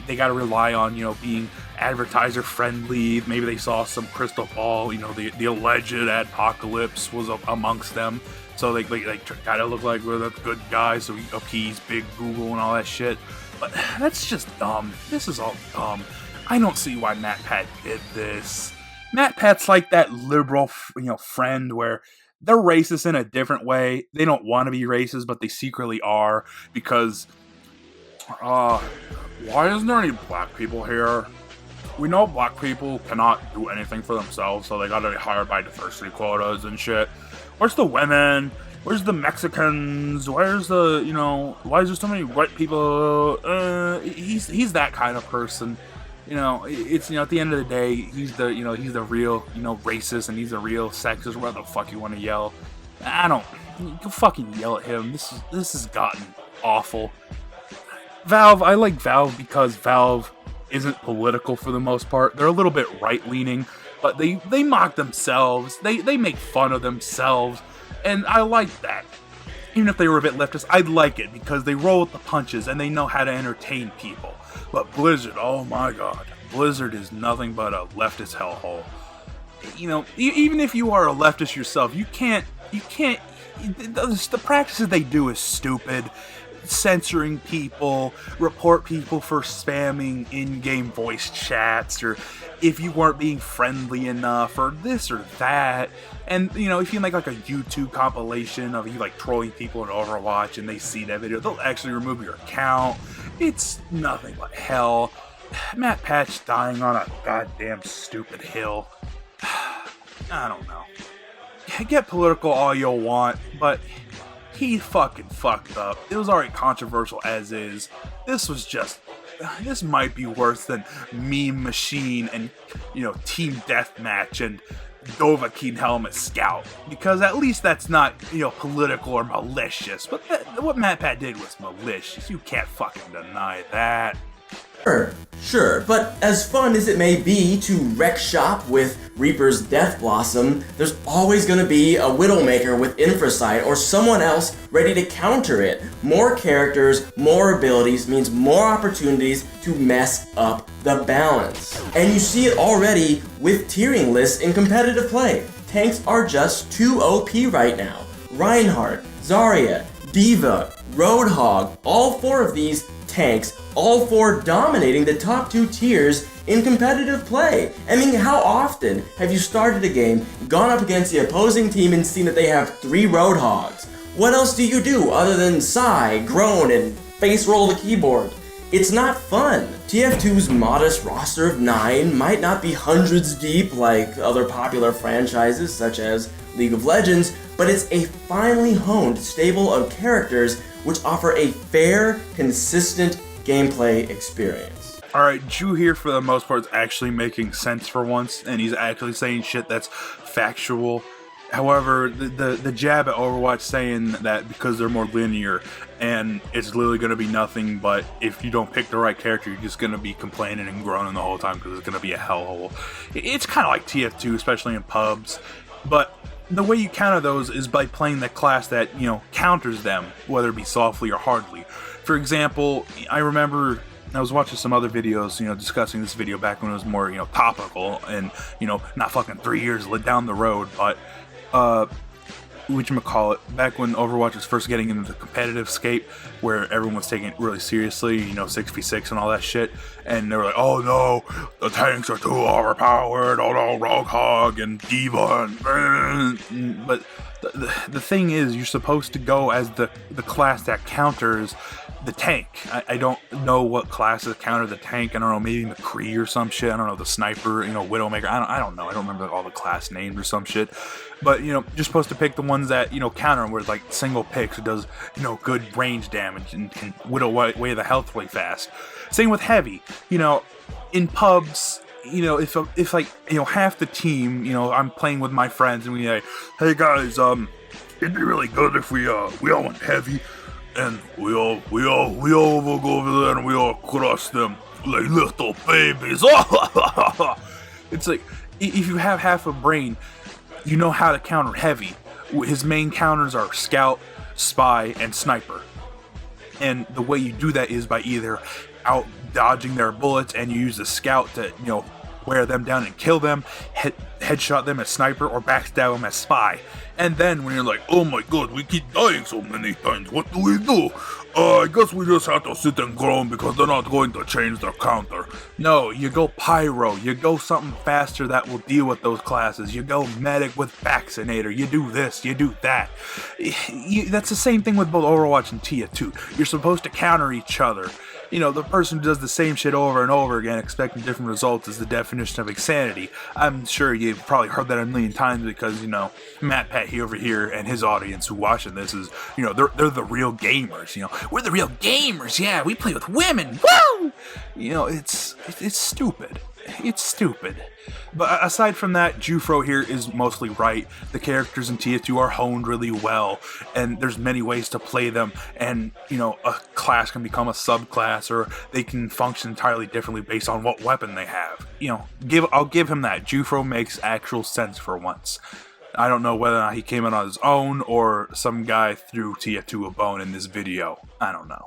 they gotta rely on, you know, being advertiser friendly. Maybe they saw some crystal ball, you know, the alleged apocalypse was amongst them, so they kind of look like we're the good guys, so we appease big Google and all that shit. But that's just dumb. This is all dumb. I don't see why MatPat did this. MatPat's like that liberal, you know, friend where they're racist in a different way. They don't want to be racist, but they secretly are, because why isn't there any black people here? We know black people cannot do anything for themselves, so they gotta be hired by diversity quotas and shit. Where's the women? Where's the Mexicans? Where's the, you know, why is there so many white people? He's that kind of person. You know, it's, you know, at the end of the day, he's the real, you know, racist, and he's the real sexist, whatever the fuck you want to yell. You can fucking yell at him. This has gotten awful. Valve, I like Valve because Valve isn't political for the most part. They're a little bit right-leaning, but they mock themselves. They make fun of themselves, and I like that. Even if they were a bit leftist, I'd like it because they roll with the punches and they know how to entertain people. But Blizzard, oh my god, Blizzard is nothing but a leftist hellhole. You know, even if you are a leftist yourself, you can't. The practices they do is stupid. Censoring people, report people for spamming in-game voice chats, or if you weren't being friendly enough, or this or that. And, you know, if you make like a YouTube compilation of you like trolling people in Overwatch and they see that video, they'll actually remove your account. It's nothing but hell. MatPat's dying on a goddamn stupid hill. I don't know. Get political all you'll want, but he fucking fucked up. It was already controversial as is. This might be worse than Meme Machine and, Team Deathmatch and Dovahkiin Helmet Scout, because at least that's not, political or malicious. But what MatPat did was malicious. You can't fucking deny that. Sure, but as fun as it may be to wreck shop with Reaper's Death Blossom, there's always gonna be a Widowmaker with Infrasight or someone else ready to counter it. More characters, more abilities means more opportunities to mess up the balance. And you see it already with tiering lists in competitive play. Tanks are just too OP right now. Reinhardt, Zarya, D.Va, Roadhog, all four of these tanks, all four dominating the top two tiers in competitive play. I mean, how often have you started a game, gone up against the opposing team and seen that they have 3 Roadhogs? What else do you do other than sigh, groan, and face roll the keyboard? It's not fun. TF2's modest roster of 9 might not be hundreds deep like other popular franchises such as League of Legends, but it's a finely honed stable of characters which offer a fair, consistent gameplay experience. Alright, Drew here for the most part is actually making sense for once, and he's actually saying shit that's factual. However, the jab at Overwatch saying that because they're more linear and it's literally going to be nothing but if you don't pick the right character, you're just going to be complaining and groaning the whole time because it's going to be a hellhole. It's kind of like TF2, especially in pubs, but the way you counter those is by playing the class that, counters them, whether it be softly or hardly. For example, I remember I was watching some other videos, discussing this video back when it was more, topical and, not fucking 3 years down the road, but, whatchamacallit, back when Overwatch was first getting into the competitive scape, where everyone was taking it really seriously, 6v6 and all that shit, and they were like, oh no, the tanks are too overpowered, oh no, Roadhog and D.Va, and but the thing is, you're supposed to go as the class that counters the tank. I don't know what classes counter the tank. I don't know, maybe McCree or some shit. I don't know, the sniper, Widowmaker. I don't know. I don't remember all the class names or some shit. But, you're supposed to pick the ones that, counter them, where it's like single picks, it does, good range damage and can whittle away the health really fast. Same with heavy. In pubs, if like, half the team, I'm playing with my friends and we like, hey guys, it'd be really good if we all went heavy. And we all will go over there and we all crush them like little babies. It's like, if you have half a brain, you know how to counter heavy. His main counters are scout, spy, and sniper. And the way you do that is by either out dodging their bullets and you use the scout to, wear them down and kill them, headshot them as sniper, or backstab them as spy. And then when you're like, oh my god, we keep dying so many times, what do we do? I guess we just have to sit and groan because they're not going to change their counter. No, you go pyro, you go something faster that will deal with those classes, you go medic with vaccinator, you do this, you do that. That's the same thing with both Overwatch and TF2. You're supposed to counter each other. The person who does the same shit over and over again expecting different results is the definition of insanity. I'm sure you've probably heard that a million times because, MatPat over here and his audience who watching this is, they're the real gamers, We're the real gamers, yeah, we play with women, woo! It's stupid. It's stupid. But aside from that, Jufro here is mostly right. The characters in TF2 are honed really well, and there's many ways to play them, and, a class can become a subclass, or they can function entirely differently based on what weapon they have. I'll give him that. Jufro makes actual sense for once. I don't know whether or not he came in on his own, or some guy threw TF2 a bone in this video. I don't know.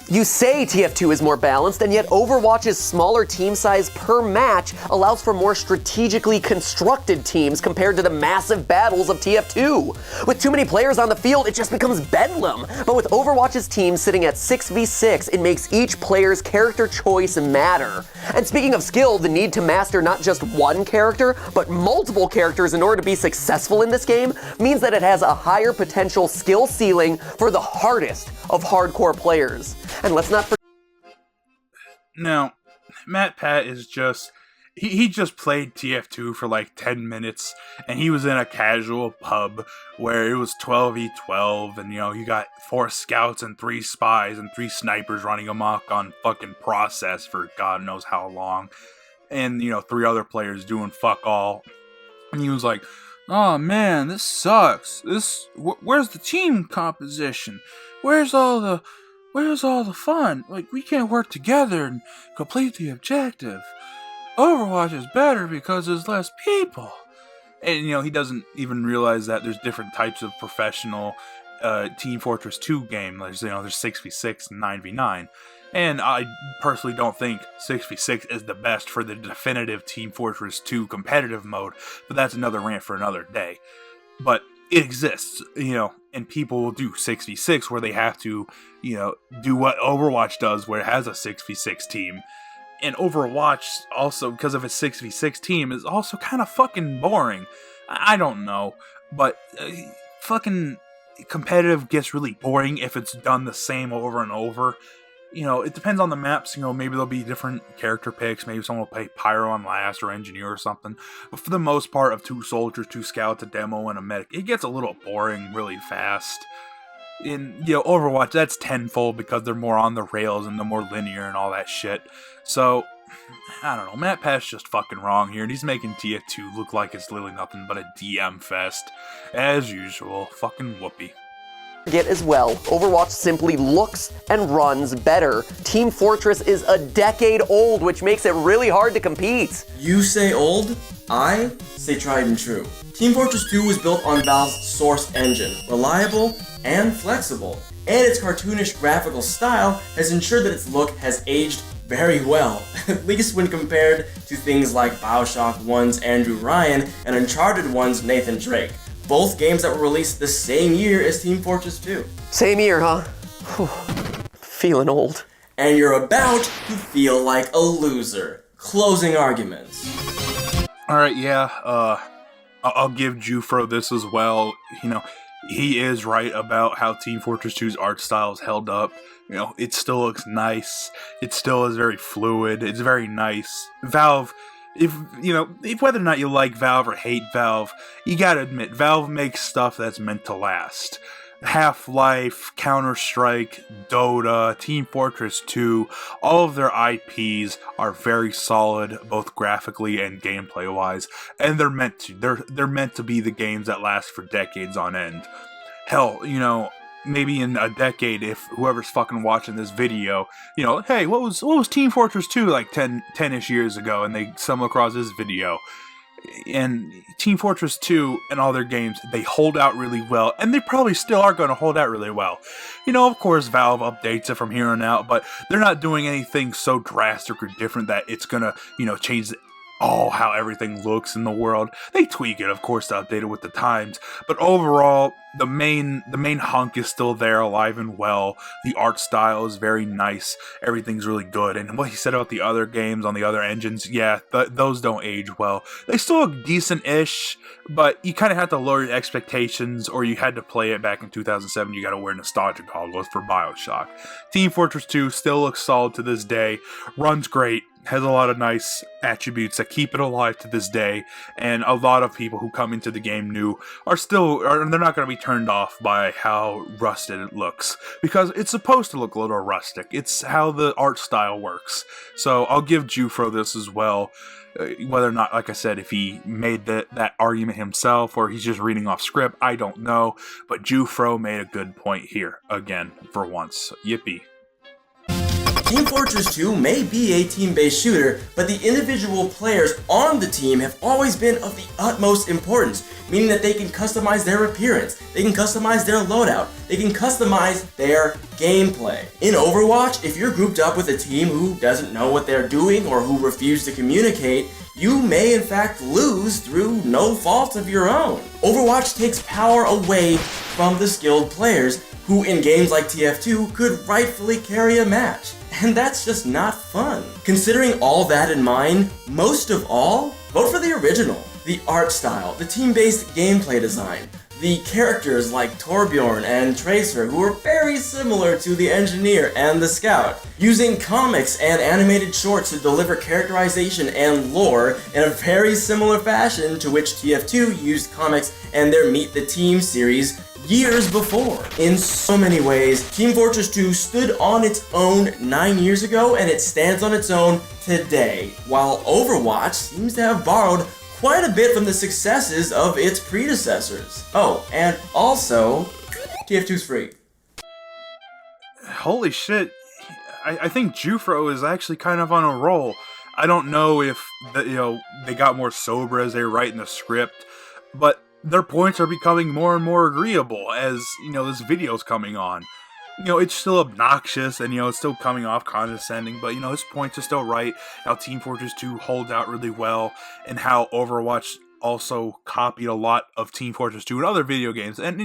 You say TF2 is more balanced, and yet Overwatch's smaller team size per match allows for more strategically constructed teams compared to the massive battles of TF2. With too many players on the field, it just becomes bedlam. But with Overwatch's team sitting at 6v6, it makes each player's character choice matter. And speaking of skill, the need to master not just one character, but multiple characters in order to be successful in this game means that it has a higher potential skill ceiling for the hardest of hardcore players. And let's not forget. Now, MatPat is just he just played TF2 for like 10 minutes, and he was in a casual pub where it was 12v12, and you got 4 scouts and 3 spies and 3 snipers running amok on fucking process for God knows how long, and 3 other players doing fuck all, and he was like, "Oh man, this sucks. Where's the team composition? Where's all the fun? Like, we can't work together and complete the objective. Overwatch is better because there's less people." And, he doesn't even realize that there's different types of professional Team Fortress 2 game. There's 6v6 and 9v9. And I personally don't think 6v6 is the best for the definitive Team Fortress 2 competitive mode, but that's another rant for another day. But it exists, and people will do 6v6 where they have to, do what Overwatch does where it has a 6v6 team. And Overwatch also, because of its 6v6 team, is also kind of fucking boring. I don't know, but fucking competitive gets really boring if it's done the same over and over. It depends on the maps. Maybe there'll be different character picks. Maybe someone will play Pyro on last or Engineer or something. But for the most part, of 2 soldiers, 2 scouts, a demo, and a medic, it gets a little boring really fast. In Overwatch, that's tenfold because they're more on the rails and they're more linear and all that shit. So, I don't know. MatPat's just fucking wrong here, and he's making TF2 look like it's literally nothing but a DM fest. As usual, fucking whoopee. As well, Overwatch simply looks and runs better. Team Fortress is a decade old, which makes it really hard to compete. You say old, I say tried and true. Team Fortress 2 was built on Valve's Source engine, reliable and flexible, and its cartoonish graphical style has ensured that its look has aged very well, at least when compared to things like BioShock 1's Andrew Ryan and Uncharted 1's Nathan Drake, both games that were released the same year as Team Fortress 2. Same year, huh? Whew. Feeling old. And you're about to feel like a loser. Closing arguments. Alright, yeah, I'll give Jufro this as well. He is right about how Team Fortress 2's art style is held up. It still looks nice. It still is very fluid. It's very nice. Valve, if whether or not you like Valve or hate Valve, you gotta admit, Valve makes stuff that's meant to last. Half-Life, Counter-Strike, Dota, Team Fortress 2, all of their IPs are very solid, both graphically and gameplay-wise, and they're meant to. They're meant to be the games that last for decades on end. Hell, maybe in a decade, if whoever's fucking watching this video, hey, what was Team Fortress 2 like 10-ish years ago, and they stumble across this video. And Team Fortress 2 and all their games, they hold out really well, and they probably still are going to hold out really well. Of course, Valve updates it from here on out, but they're not doing anything so drastic or different that it's going to, change how everything looks in the world. They tweak it, of course, to update it with the times, but overall, the main hunk is still there, alive and well. The art style is very nice. Everything's really good. And what he said about the other games on the other engines, yeah, those don't age well. They still look decent-ish, but you kind of have to lower your expectations, or you had to play it back in 2007. You got to wear nostalgia goggles for BioShock. Team Fortress 2 still looks solid to this day. Runs great. Has a lot of nice attributes that keep it alive to this day, and a lot of people who come into the game new they're not going to be turned off by how rusted it looks, because it's supposed to look a little rustic. It's how the art style works. So I'll give Jufro this as well. Whether or not, like I said, if he made that argument himself or he's just reading off script, I don't know, but Jufro made a good point here, again, for once. Yippee. Team Fortress 2 may be a team-based shooter, but the individual players on the team have always been of the utmost importance, meaning that they can customize their appearance, they can customize their loadout, they can customize their gameplay. In Overwatch, if you're grouped up with a team who doesn't know what they're doing or who refuse to communicate, you may in fact lose through no fault of your own. Overwatch takes power away from the skilled players who in games like TF2 could rightfully carry a match. And that's just not fun. Considering all that in mind, most of all, vote for the original. The art style, the team-based gameplay design, The characters like Torbjorn and Tracer, who are very similar to the Engineer and the Scout, using comics and animated shorts to deliver characterization and lore in a very similar fashion to which TF2 used comics and their Meet the Team series years before. In so many ways, Team Fortress 2 stood on its own 9 years ago, and it stands on its own today, while Overwatch seems to have borrowed quite a bit from the successes of its predecessors. Oh, and also, TF2's free. Holy shit, I think Jufro is actually kind of on a roll. I don't know if they got more sober as they were writing the script, but their points are becoming more and more agreeable as, this video's coming on. It's still obnoxious and, it's still coming off condescending, but, his points are still right. How Team Fortress 2 holds out really well, and how Overwatch also copied a lot of Team Fortress 2 and other video games. And,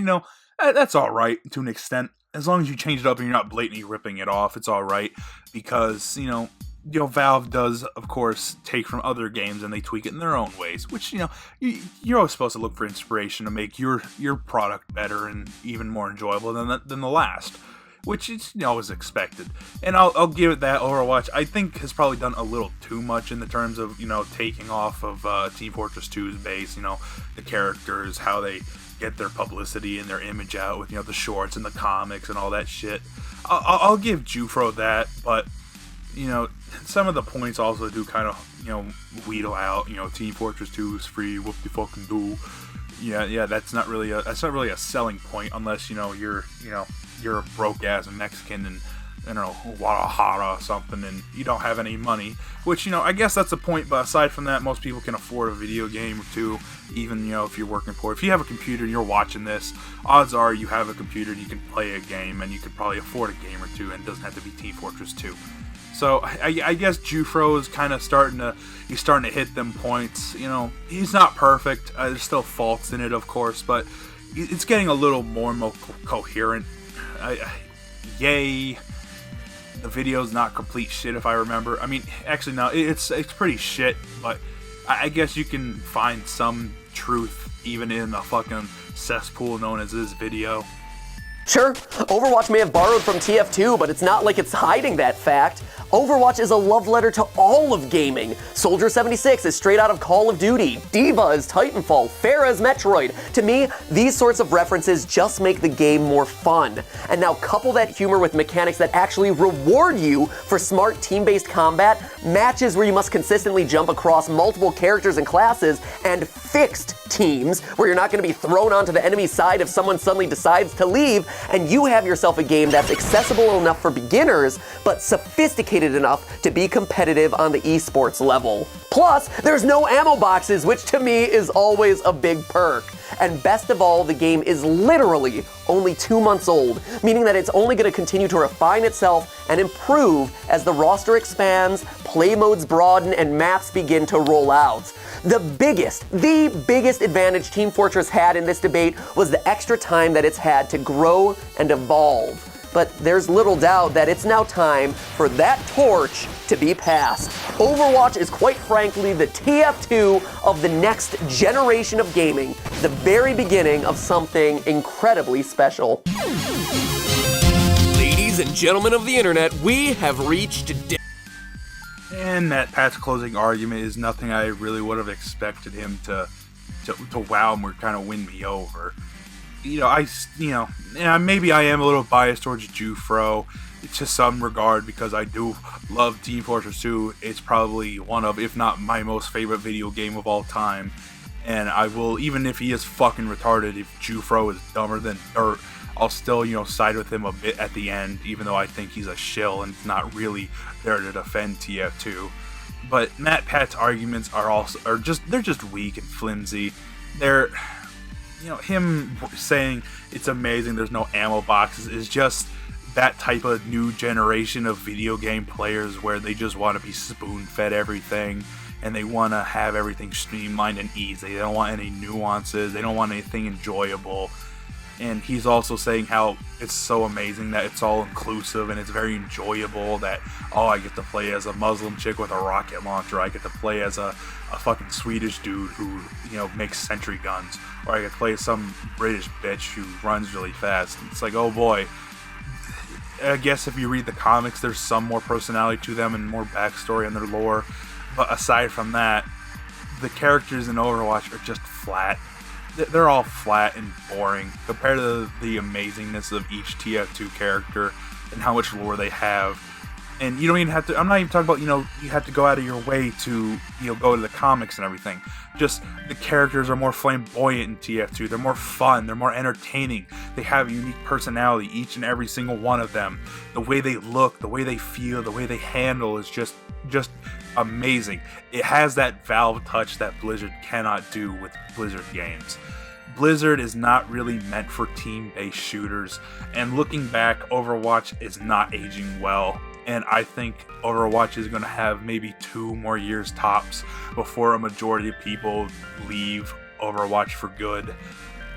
that's alright to an extent. As long as you change it up and you're not blatantly ripping it off, it's alright. Because, Valve does, of course, take from other games and they tweak it in their own ways, which, you're always supposed to look for inspiration to make your product better and even more enjoyable than the last, which is always expected. And I'll give it that. Overwatch, I think, has probably done a little too much in the terms of, taking off of Team Fortress 2's base, the characters, how they get their publicity and their image out with, the shorts and the comics and all that shit. I'll give Jufro that, but some of the points also do kind of, wheedle out. Team Fortress 2 is free. Whoop de fucking do. Yeah. That's not really a selling point unless you're a broke ass Mexican and I don't know, Guadalajara or something, and you don't have any money. Which I guess that's the point. But aside from that, most people can afford a video game or two. Even if you're working for it. If you have a computer and you're watching this, odds are you have a computer and you can play a game, and you could probably afford a game or two, and it doesn't have to be Team Fortress 2. So I guess Jufro is kind of starting to hit them points. He's not perfect. There's still faults in it, of course, but it's getting a little more and more coherent. Yay! The video's not complete shit, if I remember. I mean, actually no, it's pretty shit. But I guess you can find some truth even in the fucking cesspool known as this video. Sure, Overwatch may have borrowed from TF2, but it's not like it's hiding that fact. Overwatch is a love letter to all of gaming. Soldier 76 is straight out of Call of Duty. D.Va is Titanfall. Pharah is Metroid. To me, these sorts of references just make the game more fun. And now couple that humor with mechanics that actually reward you for smart team-based combat, matches where you must consistently jump across multiple characters and classes, and fixed teams where you're not going to be thrown onto the enemy side if someone suddenly decides to leave, and you have yourself a game that's accessible enough for beginners, but sophisticated enough to be competitive on the esports level. Plus, there's no ammo boxes, which to me is always a big perk. And best of all, the game is literally only 2 months old, meaning that it's only going to continue to refine itself and improve as the roster expands, play modes broaden, and maps begin to roll out. The biggest advantage Team Fortress had in this debate was the extra time that it's had to grow and evolve. But there's little doubt that it's now time for that torch to be passed. Overwatch is quite frankly the TF2 of the next generation of gaming, the very beginning of something incredibly special. Ladies and gentlemen of the internet, we have reached And MatPat's closing argument is nothing I really would have expected him to wow me or kind of win me over. Maybe I am a little biased towards Jufro to some regard because I do love Team Fortress 2. It's probably one of, if not my most favorite video game of all time. And I will, even if he is fucking retarded, if Jufro is dumber than dirt, I'll still, side with him a bit at the end, even though I think he's a shill and not really there to defend TF2. But MatPat's arguments are just weak and flimsy. They're, him saying it's amazing there's no ammo boxes is just that type of new generation of video game players where they just want to be spoon-fed everything and they want to have everything streamlined and easy. They don't want any nuances. They don't want anything enjoyable. And he's also saying how it's so amazing that it's all inclusive and it's very enjoyable, that, oh, I get to play as a Muslim chick with a rocket launcher, I get to play as a fucking Swedish dude who, you know, makes sentry guns, or I get to play as some British bitch who runs really fast. It's like, oh boy. I guess if you read the comics, there's some more personality to them and more backstory in their lore. But aside from that, the characters in Overwatch are just flat. They're all flat and boring compared to the amazingness of each TF2 character and how much lore they have. And you don't even have to, I'm not even talking about, you know, you have to go out of your way to, you know, go to the comics and everything. Just the characters are more flamboyant in TF2. They're more fun. They're more entertaining. They have a unique personality, each and every single one of them. The way they look, the way they feel, the way they handle is just amazing. It has that Valve touch that Blizzard cannot do with Blizzard games. Blizzard is not really meant for team-based shooters, and looking back, Overwatch is not aging well. And I think Overwatch is going to have maybe 2 more years tops before a majority of people leave Overwatch for good.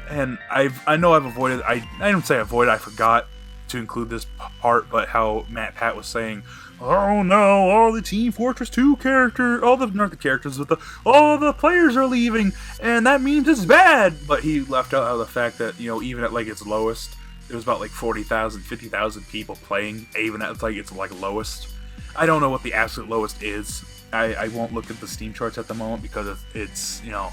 And I know I've avoided, I don't say avoid, I forgot to include this part, but how MatPat was saying, oh no, all the Team Fortress 2 characters, all the players are leaving, and that means it's bad. But he left out the fact that, you know, even at like its lowest, there was about like 40,000, 50,000 people playing, even at like its like lowest. I don't know what the absolute lowest is. I won't look at the Steam charts at the moment because it's, you know,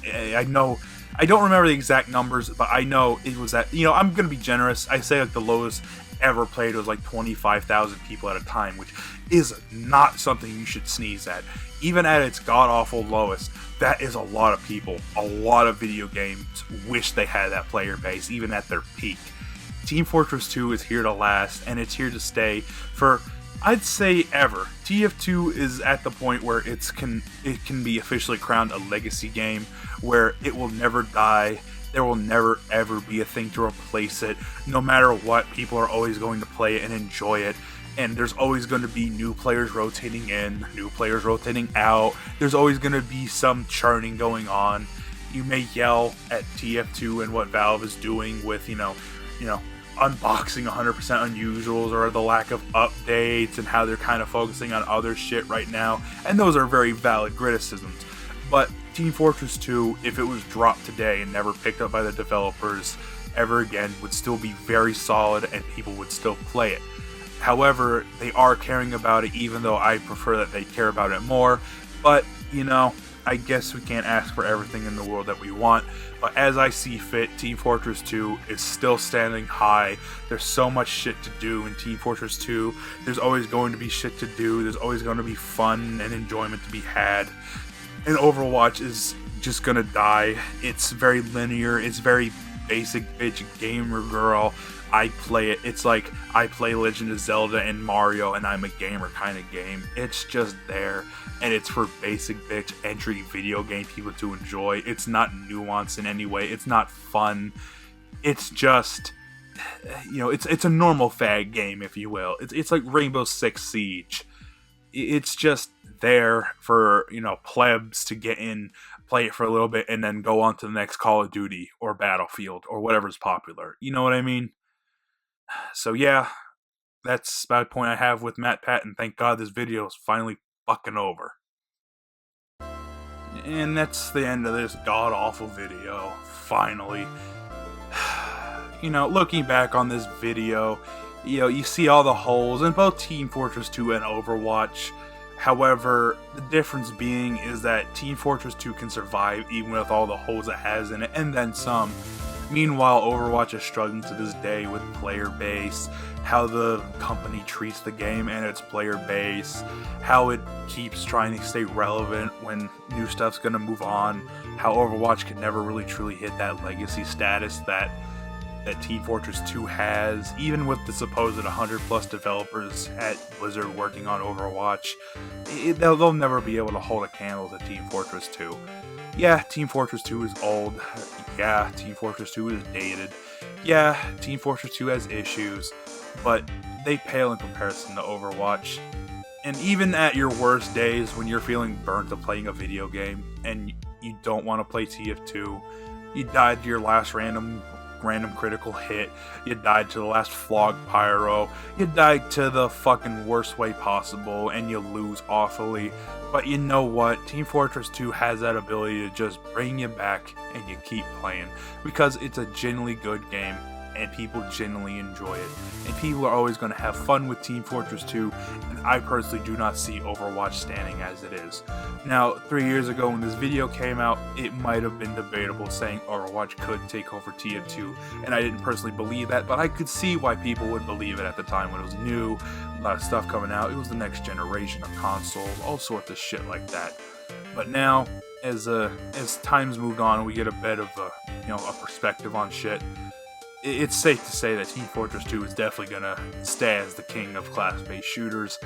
I know, I don't remember the exact numbers, but I know it was at, you know, I'm going to be generous. I say like the lowest ever played was like 25,000 people at a time, which is not something you should sneeze at. Even at its god-awful lowest, that is a lot of people. A lot of video games wish they had that player base, even at their peak. Team Fortress 2 is here to last, and it's here to stay for, I'd say, ever. TF2 is at the point where it can be officially crowned a legacy game, where it will never die. There will never ever be a thing to replace it. No matter what, people are always going to play it and enjoy it. And there's always going to be new players rotating in, new players rotating out. There's always going to be some churning going on. You may yell at TF2 and what Valve is doing with, you know, unboxing 100% unusuals or the lack of updates and how they're kind of focusing on other shit right now. And those are very valid criticisms. But Team Fortress 2, if it was dropped today and never picked up by the developers ever again, would still be very solid and people would still play it. However, they are caring about it, even though I prefer that they care about it more. But, you know, I guess we can't ask for everything in the world that we want. But as I see fit, Team Fortress 2 is still standing high. There's so much shit to do in Team Fortress 2. There's always going to be shit to do. There's always going to be fun and enjoyment to be had. And Overwatch is just gonna die. It's very linear. It's very basic bitch gamer girl. I play it. It's like I play Legend of Zelda and Mario and I'm a gamer kind of game. It's just there. And it's for basic bitch entry video game people to enjoy. It's not nuanced in any way. It's not fun. It's just, you know, it's a normal fag game, if you will. It's like Rainbow Six Siege. It's just there for, you know, plebs to get in, play it for a little bit, and then go on to the next Call of Duty or Battlefield or whatever's popular. You know what I mean? So yeah, that's about a point I have with MatPat, and thank God this video is finally fucking over. And that's the end of this god-awful video, finally. You know, looking back on this video, you know, you see all the holes in both Team Fortress 2 and Overwatch. However, the difference being is that Team Fortress 2 can survive even with all the holes it has in it, and then some. Meanwhile, Overwatch is struggling to this day with player base, how the company treats the game and its player base, how it keeps trying to stay relevant when new stuff's gonna move on, how Overwatch can never really truly hit that legacy status that Team Fortress 2 has, even with the supposed 100 plus developers at Blizzard working on Overwatch. They'll never be able to hold a candle to Team Fortress 2. Yeah, Team Fortress 2 is old. Yeah, Team Fortress 2 is dated. Yeah, Team Fortress 2 has issues, but they pale in comparison to Overwatch. And even at your worst days, when you're feeling burnt of playing a video game and you don't want to play TF2, you died to your last random random critical hit, you died to the last flog pyro, you died to the fucking worst way possible, and you lose awfully. But you know what? Team Fortress 2 has that ability to just bring you back and you keep playing, because it's a genuinely good game and people genuinely enjoy it. And people are always going to have fun with Team Fortress 2, and I personally do not see Overwatch standing as it is. Now, 3 years ago when this video came out, it might have been debatable saying Overwatch could take over TF2, and I didn't personally believe that, but I could see why people would believe it at the time when it was new, a lot of stuff coming out, it was the next generation of consoles, all sorts of shit like that. But now, as time's moved on, we get a bit of a perspective on shit. It's safe to say that Team Fortress 2 is definitely gonna stay as the king of class-based shooters,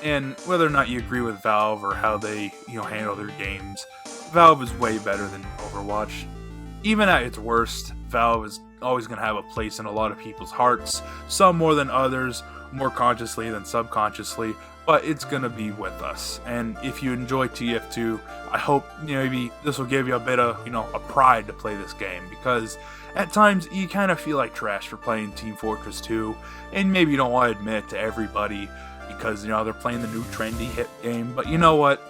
and whether or not you agree with Valve or how they handle their games, Valve is way better than Overwatch. Even at its worst, Valve is always gonna have a place in a lot of people's hearts, some more than others, more consciously than subconsciously, but it's gonna be with us. And if you enjoy TF2, I hope maybe this will give you a bit of a pride to play this game, because at times you kind of feel like trash for playing Team Fortress 2, and maybe you don't want to admit it to everybody because they're playing the new trendy hit game. But you know what?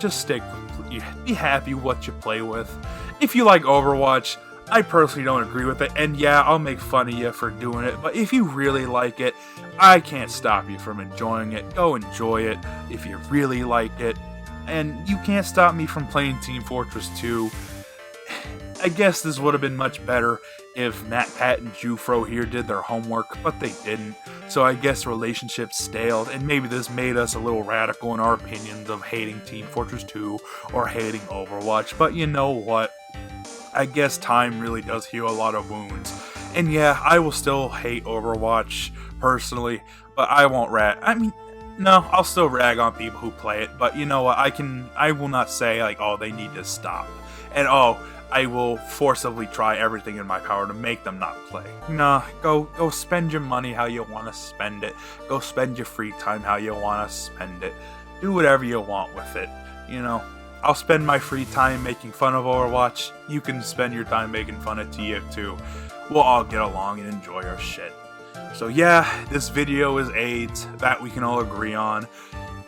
Just be happy with what you play with. If you like Overwatch, I personally don't agree with it, and yeah, I'll make fun of you for doing it, but if you really like it, I can't stop you from enjoying it. Go enjoy it if you really like it, and you can't stop me from playing Team Fortress 2. I guess this would have been much better if MatPat and Jufro here did their homework, but they didn't, so I guess relationships staled, and maybe this made us a little radical in our opinions of hating Team Fortress 2 or hating Overwatch. But you know what? I guess time really does heal a lot of wounds. And yeah, I will still hate Overwatch personally, but I won't I'll still rag on people who play it, but you know what? I will not say like, oh, they need to stop. And I will forcibly try everything in my power to make them not play. Nah, go spend your money how you want to spend it. Go spend your free time how you want to spend it. Do whatever you want with it. I'll spend my free time making fun of Overwatch. You can spend your time making fun of TF2. We'll all get along and enjoy our shit. So yeah, this video is AIDS, that we can all agree on.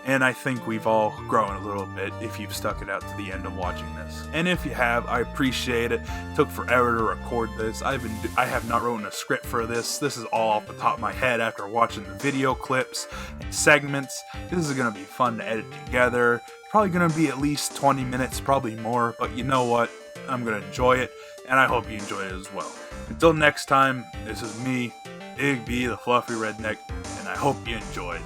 And I think we've all grown a little bit if you've stuck it out to the end of watching this. And if you have, I appreciate it. It took forever to record this. I have not written a script for this. This is all off the top of my head after watching the video clips and segments. This is going to be fun to edit together. Probably going to be at least 20 minutes, probably more. But you know what? I'm going to enjoy it, and I hope you enjoy it as well. Until next time, this is me, Big B, the Fluffy Redneck, and I hope you enjoyed.